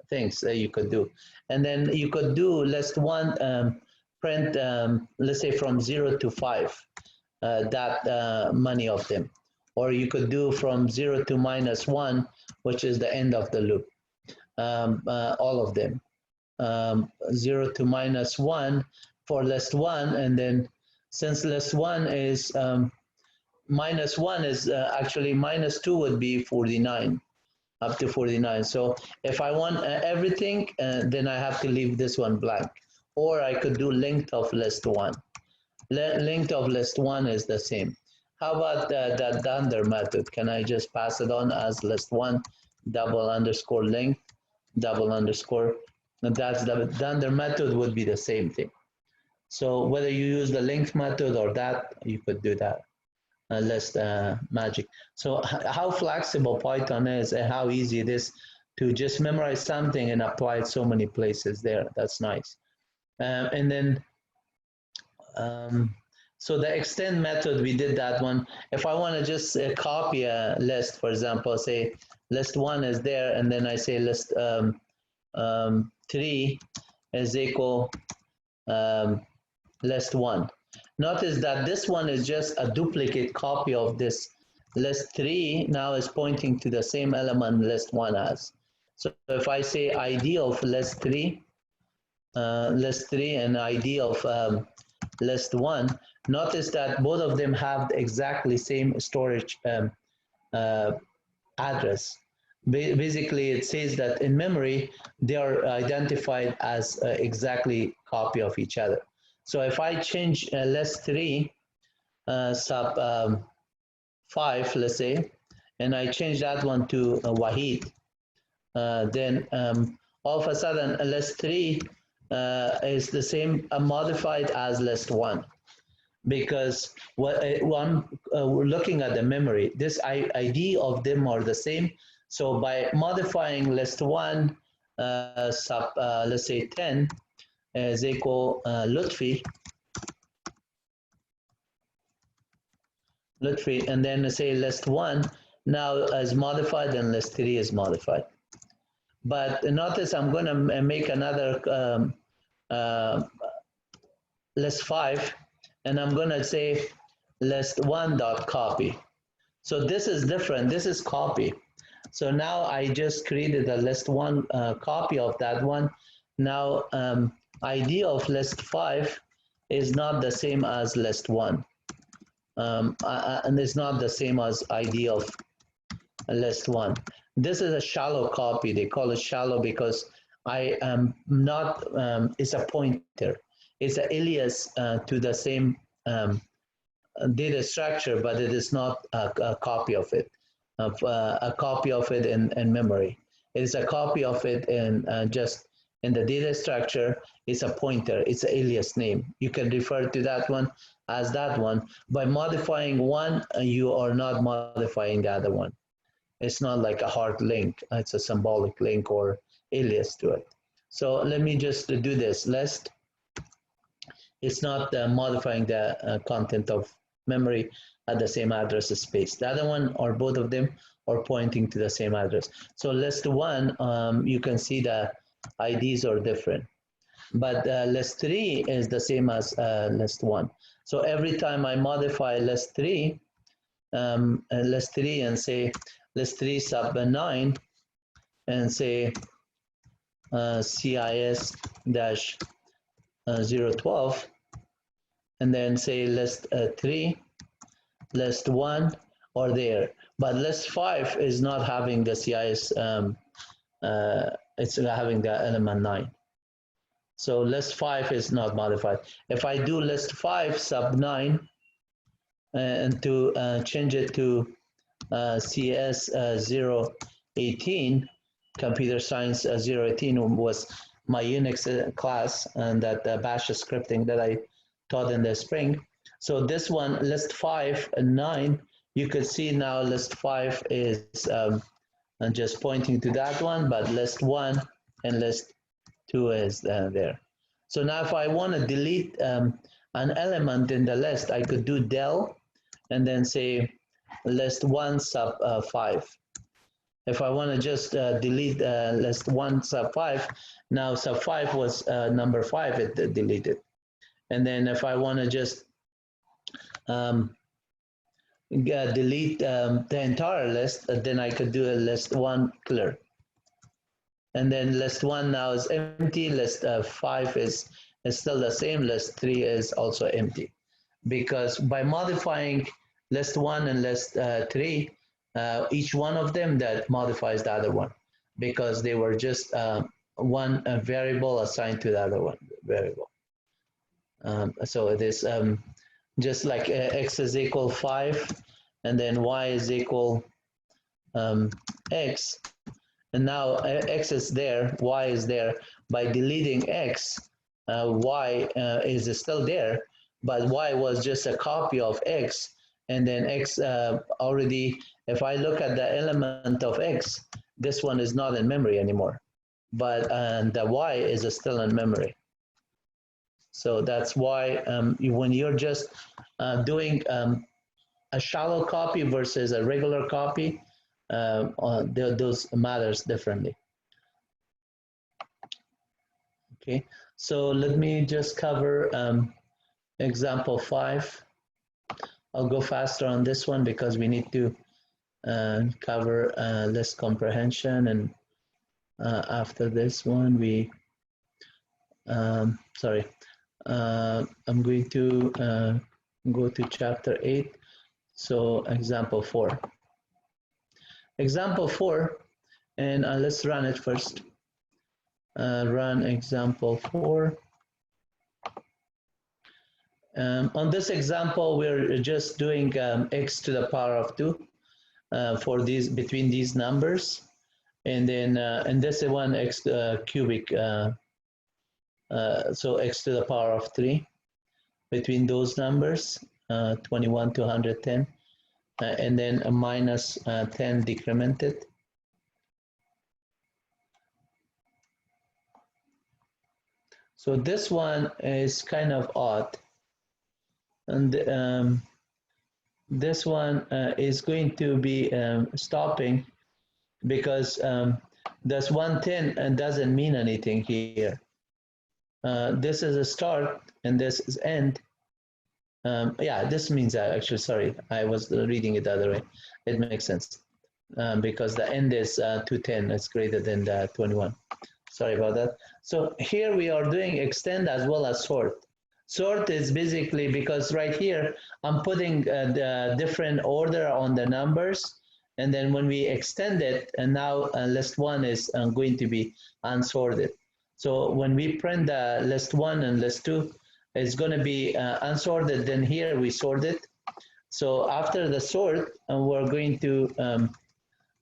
things that you could do. And then you could do list 1, print, let's say from 0 to 5, that many of them. Or you could do from 0 to -1, which is the end of the loop, all of them. 0 to -1 for list 1, and then since list 1 is -1 is actually -2 would be 49, up to 49. So if I want everything, then I have to leave this one blank. or I could do length of list 1. Length of list 1 is the same. How about the dunder method? Can I just pass it on as list 1 double underscore length double underscore? And that's the dunder method would be the same thing. So whether you use the length method or that, you could do that. List magic. So how flexible Python is and how easy it is to just memorize something and apply it so many places there. That's nice. And then so the extend method, we did that one. If I want to just copy a list, for example, say list 1 is there, and then I say list 3 is equal list 1. Notice that this one is just a duplicate copy of this. List 3 now is pointing to the same element list 1 has. So if I say ID of list 3 and ID of list 1, notice that both of them have the exactly same storage address. Basically, it says that in memory, they are identified as exactly copy of each other. So if I change list 3 sub 5, let's say, and I change that one to Wahid, then all of a sudden list 3 is the same modified as list 1, because I'm looking at the memory, this ID of them are the same. So by modifying list 1 sub let's say 10 is equal Lutfi, and then say list 1 now is modified and list 3 is modified. But notice I'm going to make another list 5, and I'm going to say list 1 dot copy. So this is different. This is copy. So now I just created a list 1 copy of that one. Now ID of list 5 is not the same as list 1. And it's not the same as ID of list 1. This is a shallow copy. They call it shallow because I am not, it's a pointer. It's an alias to the same data structure, but it is not a copy of it, a copy of it in memory. It is a copy of it in just in the data structure. It's a pointer. It's an alias name. You can refer to that one as that one. By modifying one, you are not modifying the other one. It's not like a hard link. It's a symbolic link or alias to it. So let me just do this list. It's not modifying the content of memory at the same address space. The other one, or both of them, are pointing to the same address. So list 1, you can see the IDs are different. But list 3 is the same as list 1. So every time I modify list 3 and say list 3 sub 9 and say CIS dash 012, and then say list 3, list 1 are there. But list 5 is not having the CIS, it's having the element 9. So list 5 is not modified. If I do list 5 sub 9 and to change it to CS 018, computer science 018 was my Unix class, and that bash scripting that I taught in the spring. So this one, list 5 and 9, you could see now list 5 is and just pointing to that one, but list 1 and list 2 is there. So now if I want to delete an element in the list, I could do del and then say list 1 sub 5. If I want to just delete list 1 sub 5, now sub 5 was number 5, it deleted. And then if I want to just delete the entire list, then I could do a list 1 clear. And then list 1 now is empty, list 5 is still the same, list 3 is also empty. Because by modifying list 1 and list 3, each one of them that modifies the other one, because they were just one variable assigned to the other one. variable. So it is just like x is equal 5, and then y is equal x, and now x is there, y is there. By deleting x, y is still there, but y was just a copy of x, and then x already, if I look at the element of x, this one is not in memory anymore, but the y is still in memory. So that's why when you're just doing a shallow copy versus a regular copy, those matters differently. Okay, so let me just cover example 5. I'll go faster on this one because we need to cover list comprehension, and after this one I'm going to go to chapter 8. So example 4. Example 4, and let's run it first. Run example 4. On this example, we're just doing x to the power of 2 for these, between these numbers, and then and this is one x cubic, so x to the power of 3 between those numbers, 21 to 110, and then a minus 10 decremented. So this one is kind of odd, and this one is going to be stopping because this 110 doesn't mean anything here. This is a start and this is end. Yeah, this means actually, sorry, I was reading it the other way. It makes sense because the end is 210, it's greater than the 21. Sorry about that. So here we are doing extend as well as sort. Sort is basically because right here I'm putting the different order on the numbers, and then when we extend it, and now list 1 is going to be unsorted. So when we print the list 1 and list 2, it's going to be unsorted, then here we sort it. So after the sort, we're going to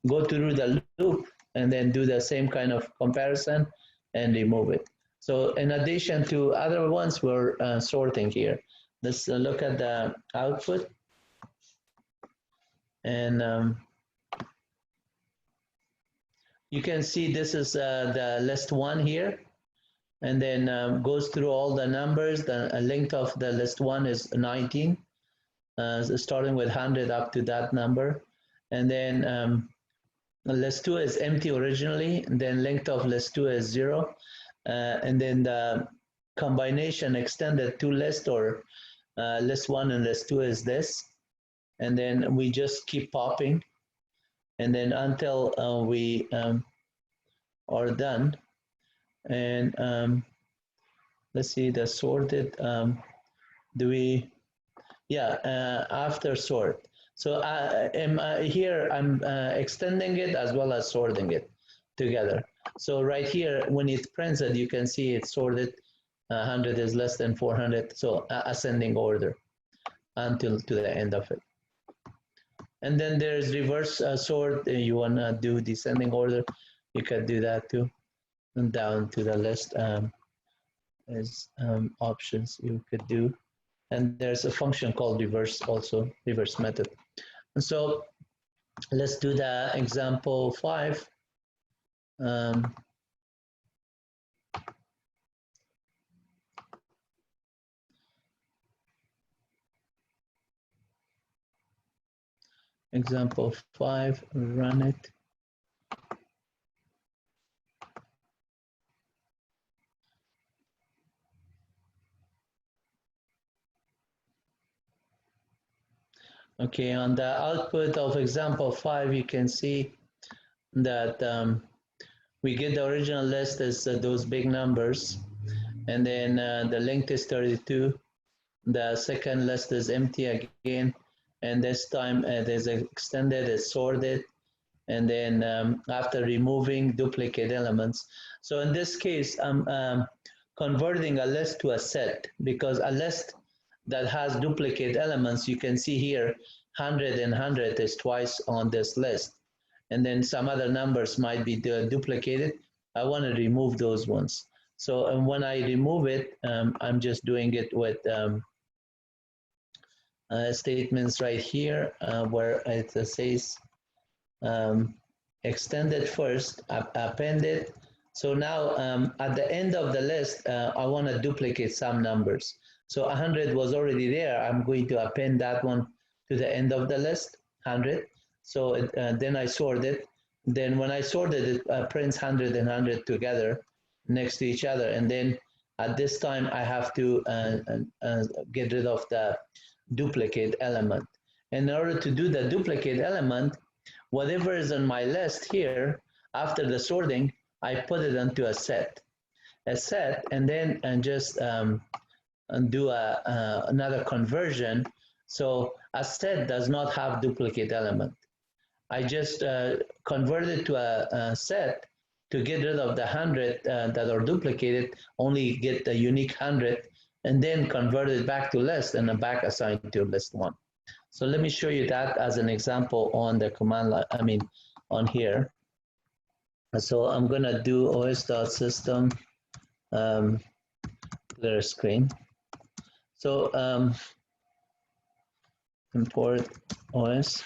go through the loop and then do the same kind of comparison and remove it. So in addition to other ones, we're sorting here. Let's look at the output. And you can see this is the list 1 here, and then goes through all the numbers. The length of the list 1 is 19, starting with 100 up to that number. And then list 2 is empty originally, and then length of list 2 is 0. And then the combination extended to list, or list 1 and list 2 is this. And then we just keep popping, and then until we are done. And let's see the sorted, after sort. So here I'm extending it as well as sorting it together. So right here, when it prints it, you can see it's sorted. 100 is less than 400, so ascending order until to the end of it. And then there's reverse sort. You want to do descending order, you can do that too. And down to the list as options you could do. And there's a function called reverse also, reverse method. And so let's do the example 5. Example 5, run it. Okay, on the output of example 5, you can see that we get the original list as those big numbers, and then the length is 32. The second list is empty again, and this time there's extended, it's sorted, and then after removing duplicate elements. So in this case, I'm converting a list to a set, because a list that has duplicate elements, you can see here 100 and 100 is twice on this list, and then some other numbers might be duplicated. I want to remove those ones. So and when I remove it, I'm just doing it with statements right here where it says extended first, appended. So now at the end of the list, I want to duplicate some numbers. So 100 was already there. I'm going to append that one to the end of the list, 100. So then I sort it. Then when I sorted it, prints 100 and 100 together next to each other. And then at this time, I have to get rid of the duplicate element. In order to do the duplicate element, whatever is on my list here, after the sorting, I put it into a set, and then just do another conversion. So a set does not have duplicate element. I just convert it to a set to get rid of the 100 that are duplicated, only get the unique 100, and then convert it back to list and back assigned to list 1. So let me show you that as an example on the command line, on here. So I'm gonna do os.system clear screen. So import os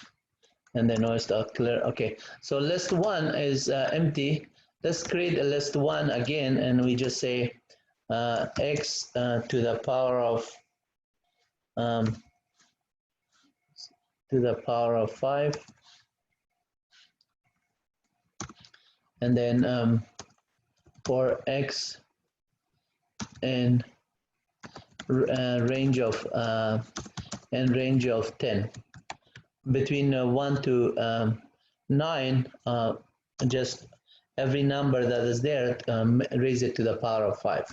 and then os.clear. Okay, so list 1 is empty. Let's create a list 1 again, and we just say x to the power of 5, and then for x in range of 10, between 1 to 9, just every number that is there, raise it to the power of 5.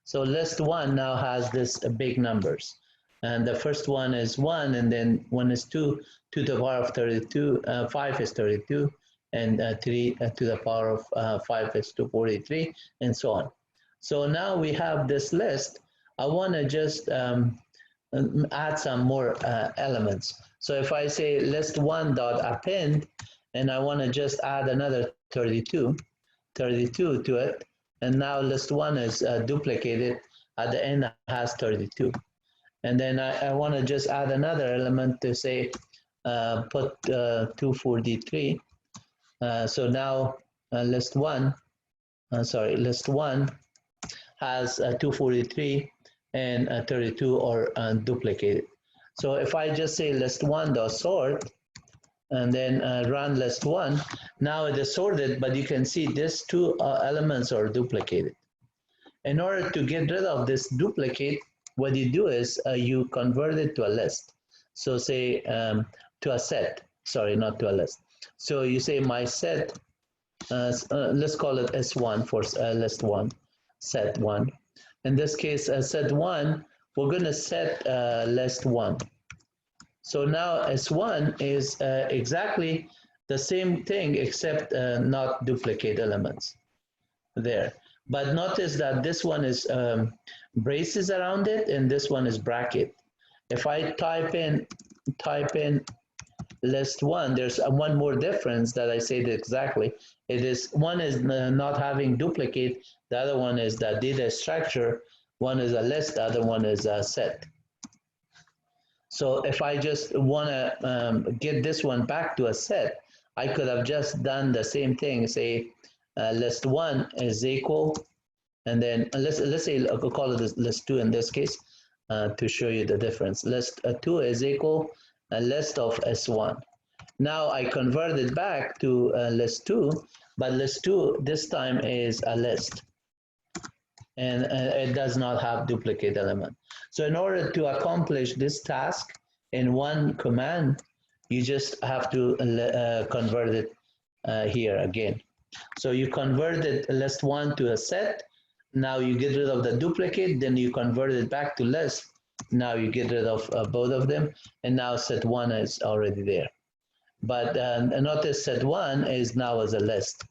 So list 1 now has this big numbers, and the first one is 1, and then 1 is 2 to the power of 32, 5 is 32, and 3 to the power of 5 is 243, and so on. So now we have this list. I want to just add some more elements. So if I say list 1 dot append, and I want to just add another 32 to it, and now list 1 is duplicated. At the end, it has 32. And then I want to just add another element to say put 243. So now list 1 has 243 and 32 are duplicated. So if I just say list 1 dot sort and then run list 1, now it is sorted, but you can see these two elements are duplicated. In order to get rid of this duplicate, what you do is you convert it to a list. So say to a set, sorry, not to a list. So you say my set, let's call it S1 for list 1, set 1. In this case, set 1, we're going to set list 1. So now S1 is exactly the same thing except not duplicate elements there. But notice that this one is braces around it, and this one is bracket. If I type in list 1, there's one more difference that I said exactly. It is one is not having duplicate, the other one is the data structure. One is a list, the other one is a set. So if I just want to get this one back to a set, I could have just done the same thing. Say list 1 is equal, and then let's say I'll call it list 2 in this case to show you the difference. List 2 is equal a list of S1. Now I convert it back to list 2, but list 2 this time is a list, and it does not have duplicate element. So in order to accomplish this task in one command, you just have to convert it here again. So you converted list 1 to a set. Now you get rid of the duplicate, then you convert it back to list. Now you get rid of both of them, and now set 1 is already there. But notice set 1 is now as a list.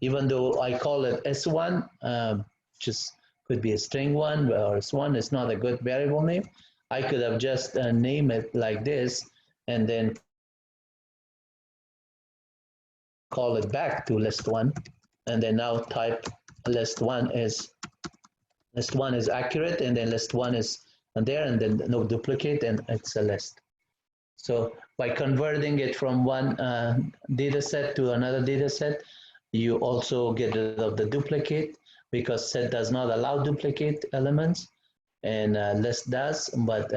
Even though I call it S1, just could be a string one, or one is not a good variable name. I could have just named it like this and then call it back to list one, and then now type list one is accurate, and then list one is there, and then no duplicate, and it's a list. So by converting it from one data set to another data set, you also get rid of the duplicate, because set does not allow duplicate elements, and list does, but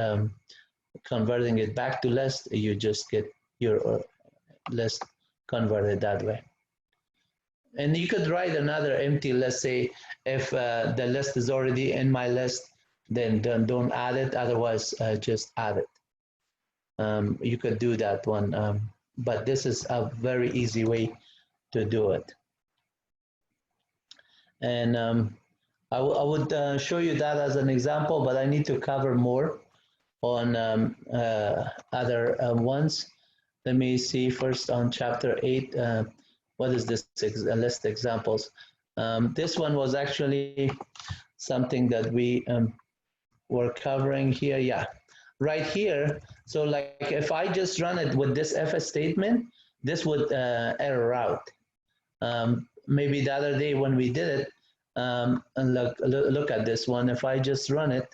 converting it back to list, you just get your list converted that way. And you could write another empty list, say if the list is already in my list, then don't add it, otherwise just add it. You could do that one, but this is a very easy way to do it. And I would show you that as an example, but I need to cover more on other ones. Let me see first on chapter 8. What is this list examples? This one was actually something that we were covering here. Yeah, right here. So like if I just run it with this FS statement, this would error out. Maybe the other day when we did it, and look at this one. If I just run it,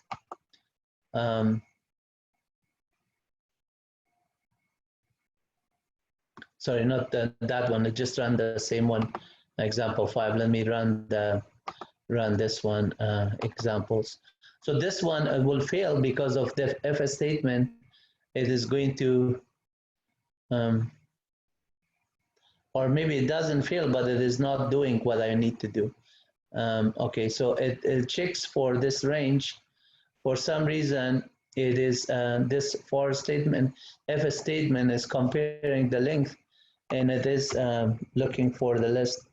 sorry, not that one. I just run the same one, example 5. Let me run this one, examples. So this one will fail because of the FS statement. It is going to, or maybe it doesn't fail, but it is not doing what I need to do. Okay, so it checks for this range. For some reason, it is this for statement, FS statement is comparing the length, and it is looking for the list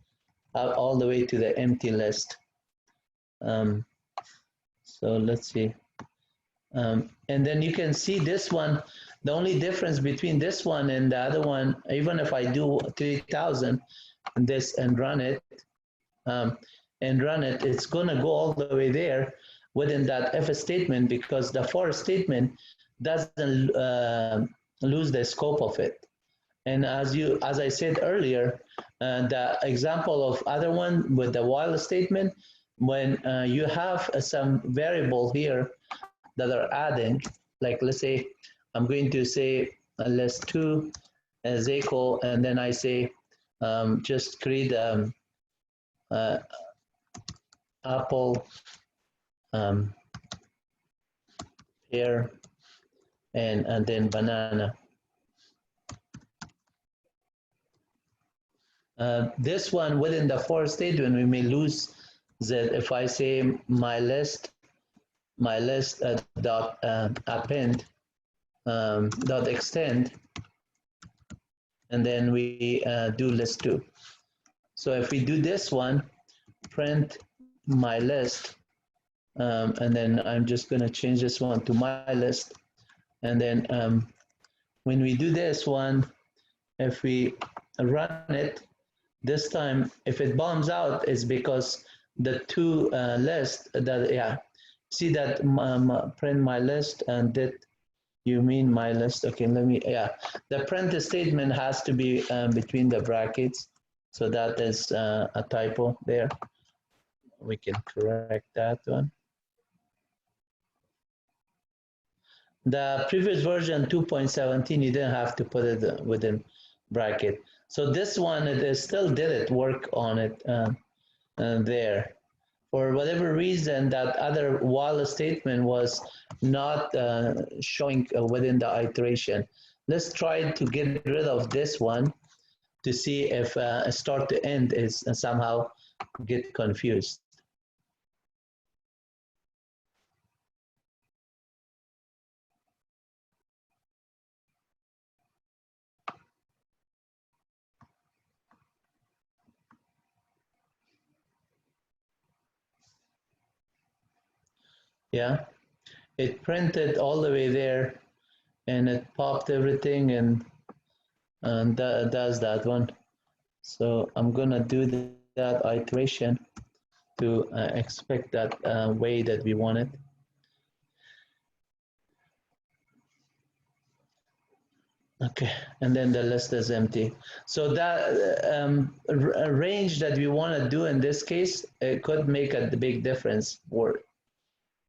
all the way to the empty list. So let's see. And then you can see this one, the only difference between this one and the other one, even if I do 3,000 this and run it, it's gonna go all the way there within that FS statement, because the for statement doesn't lose the scope of it. And as I said earlier, the example of other one with the while statement, when you have some variable here that are adding, like let's say I'm going to say list 2 is equal, and then I say just create apple, pear, and then banana. This one within the for statement, we may lose that if I say my list dot append dot extend, and then we do list 2. So if we do this one, print my list, and then I'm just going to change this one to my list, and then when we do this one, if we run it, this time if it bombs out, it's because the two list that, yeah, see that print my list, and that you mean my list. Okay, let me, yeah, the print statement has to be between the brackets, so that is a typo there. We can correct that one. The previous version 2.17, you didn't have to put it within bracket. So this one, it still did it, work on it there. For whatever reason, that other while statement was not showing within the iteration. Let's try to get rid of this one to see if start to end is somehow get confused. Yeah, it printed all the way there, and it popped everything, and does that one. So I'm gonna do that iteration to expect that way that we want it. Okay, and then the list is empty. So that range that we want to do in this case, it could make a big difference. Or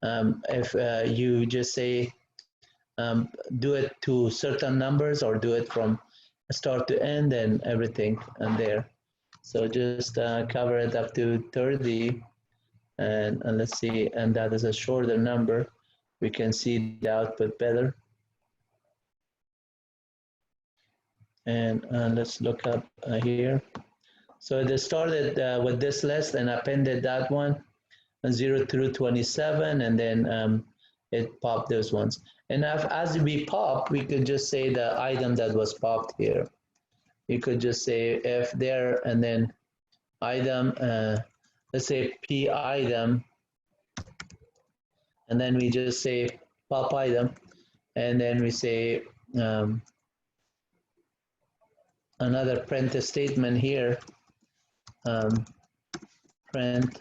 if you just say do it to certain numbers or do it from start to end and everything and there. So just cover it up to 30 and let's see, and that is a shorter number. We can see the output better. And let's look up here. So they started with this list and appended that one, 0 through 27, and then it popped those ones. And as we pop, we could just say the item that was popped here. You could just say if there, and then item, let's say P item, and then we just say pop item, and then we say another print statement here, print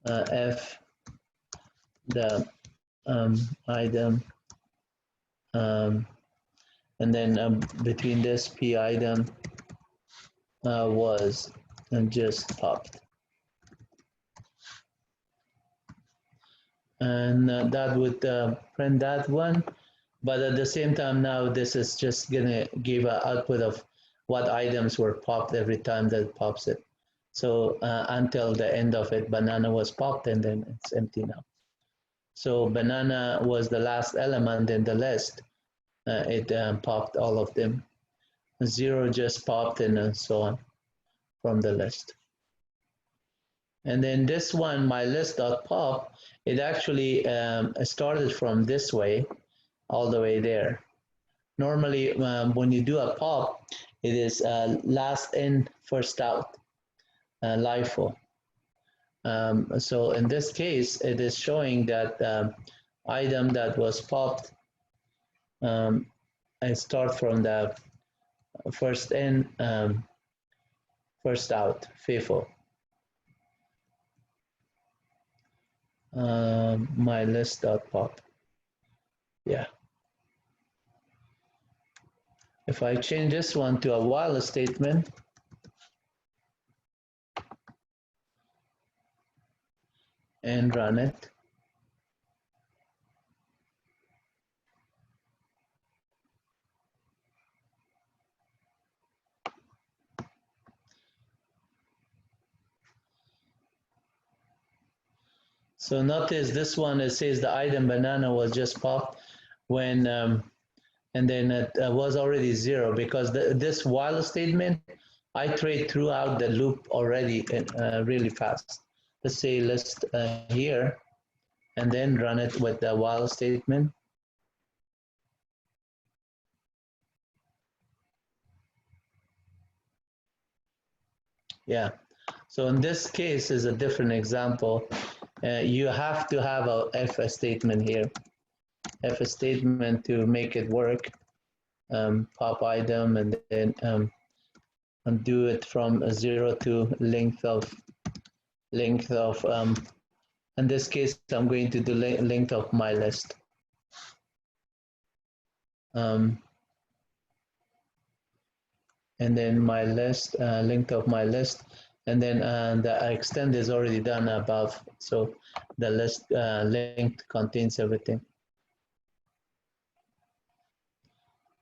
F the item, and then between this P item was and just popped. And that would print that one. But at the same time now, this is just gonna give an output of what items were popped every time that it pops it. So until the end of it, banana was popped and then it's empty now. So banana was the last element in the list. It popped all of them. 0 just popped and so on from the list. And then this one, my list.pop, it actually started from this way all the way there. Normally, when you do a pop, it is last in, first out, LIFO. So in this case, it is showing that item that was popped, I start from the first in, first out, FIFO. My list.pop. Yeah. If I change this one to a while statement, and run it, so notice this one, it says the item banana was just popped when and then it was already 0 because this while statement iterate throughout the loop already really fast. Let's say list here and then run it with the while statement. Yeah, so in this case is a different example. You have to have a if statement here. If statement to make it work, pop item, and then and do it from 0 to length of in this case I'm going to do length of my list. And then my list, length of my list, and then the extend is already done above, so the list length contains everything.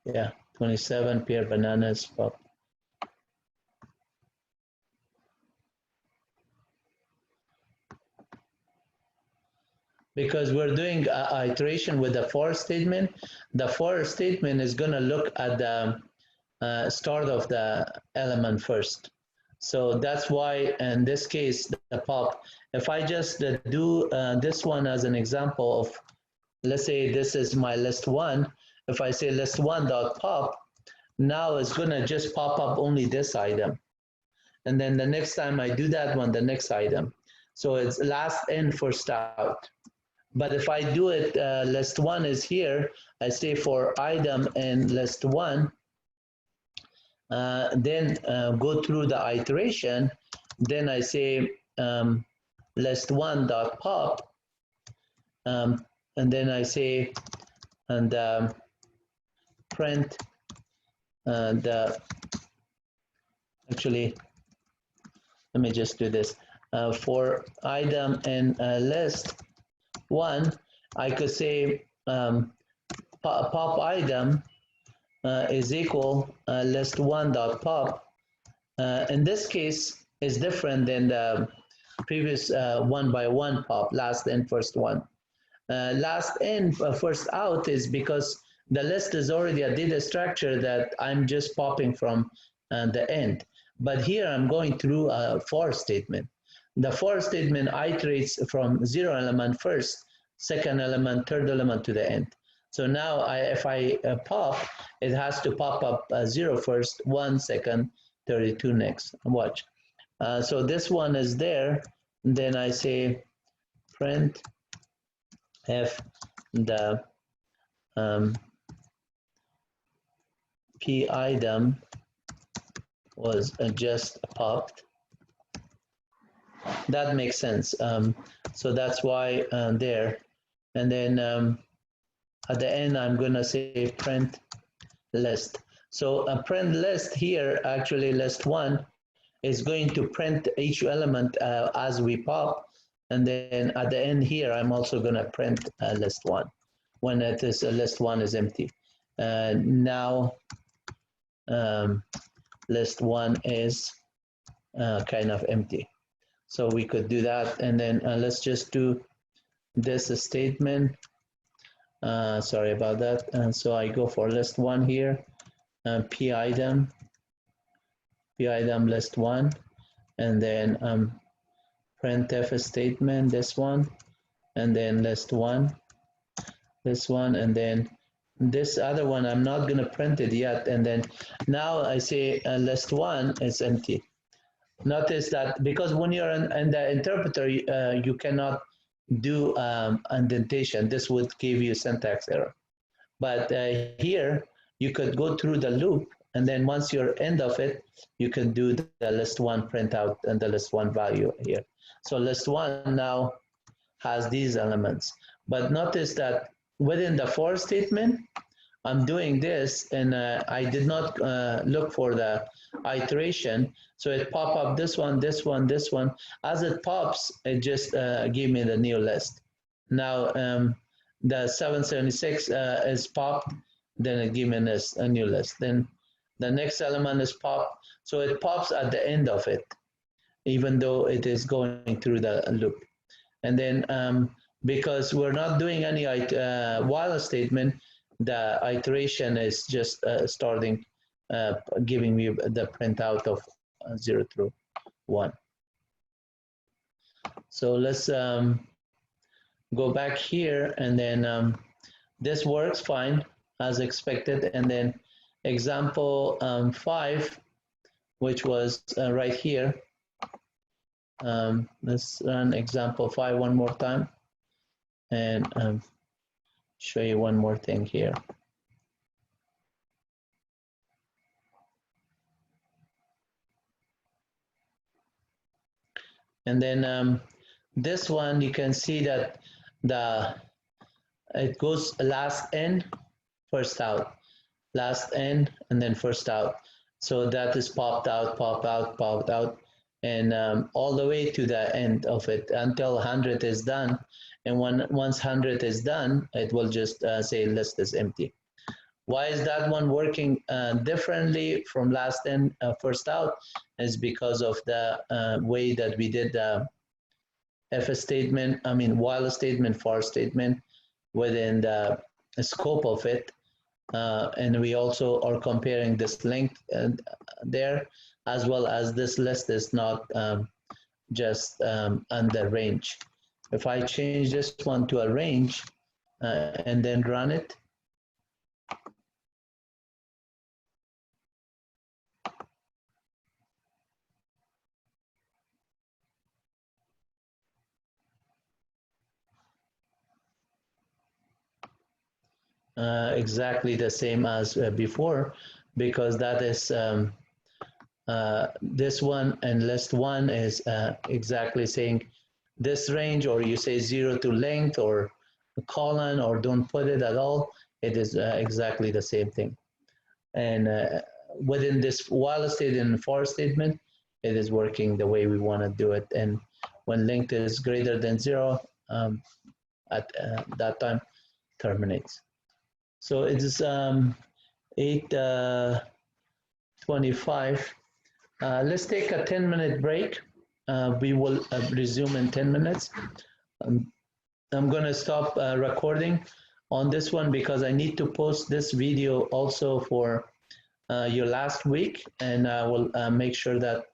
Yeah, 27 pear bananas pop. Because we're doing an iteration with the for statement, the for statement is going to look at the start of the element first. So that's why in this case, the pop, if I just do this one as an example of, let's say this is my list 1, if I say list 1.pop, now it's going to just pop up only this item. And then the next time I do that one, the next item. So it's last in, first out. But if I do it, list 1 is here, I say for item in list 1, then go through the iteration, then I say list1 dot pop, and then I say and print the actually let me just do this for item in list one. I could say pop item is equal list1 dot pop. In this case is different than the previous one by one pop, last in first one. Last in first out is because the list is already a data structure that I'm just popping from the end. But here I'm going through a for statement. The for statement iterates from 0 element first, second element, third element to the end. So now if I pop, it has to pop up 0 first, 1 second, 32 next. Watch. So this one is there. Then I say print if the p item was just popped. That makes sense. So that's why there. And then at the end, I'm going to say print list. So a print list here, actually list one, is going to print each element as we pop. And then at the end here, I'm also going to print list one when it is list one is empty. Now list one is kind of empty. So we could do that. And then let's just do this statement. Sorry about that. And so I go for list one here, p item list one, and then printf statement, this one, and then list one, this one, and then this other one, I'm not going to print it yet. And then now I say list one is empty. Notice that because when you're in the interpreter, you cannot do indentation. This would give you syntax error. But here, you could go through the loop, and then once you're end of it, you can do the list one printout and the list one value here. So list one now has these elements. But notice that within the for statement, I'm doing this, and I did not look for the iteration. So it pop up this one, this one, this one. As it pops, it just gave me the new list. Now the 776 is popped, then it gave me this a new list. Then the next element is popped, so it pops at the end of it, even though it is going through the loop. And then because we're not doing any while statement, the iteration is just starting, giving me the printout of 0 through 1. So let's go back here, and then this works fine as expected. And then example 5, which was right here. Let's run example 5 one more time, and show you one more thing here. And then this one, you can see that it goes last in, first out, last in, and then first out. So that is popped out, popped out, popped out, and all the way to the end of it until 100 is done. And once 100 is done, it will just say list is empty. Why is that one working differently from last in, first out? Is because of the way that we did the if statement, while statement, for statement within the scope of it. And we also are comparing this length there, as well as this list is not just under range. If I change this one to a range and then run it, exactly the same as before, because that is this one, and list one is exactly saying this range, or you say 0 to length, or a colon, or don't put it at all, it is exactly the same thing. And within this while statement and for statement, it is working the way we want to do it. And when length is greater than 0, at that time terminates. So it is 8:25. Let's take a 10-minute break. We will resume in 10 minutes. I'm going to stop recording on this one because I need to post this video also for your last week, and I will make sure that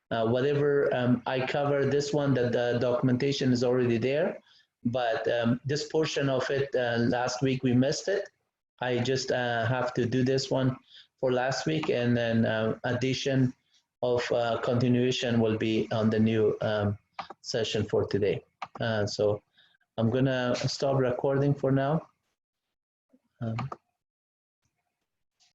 whatever I cover this one, that the documentation is already there, but this portion of it, last week we missed it. I just have to do this one for last week, and then addition of continuation will be on the new session for today. So I'm gonna stop recording for now.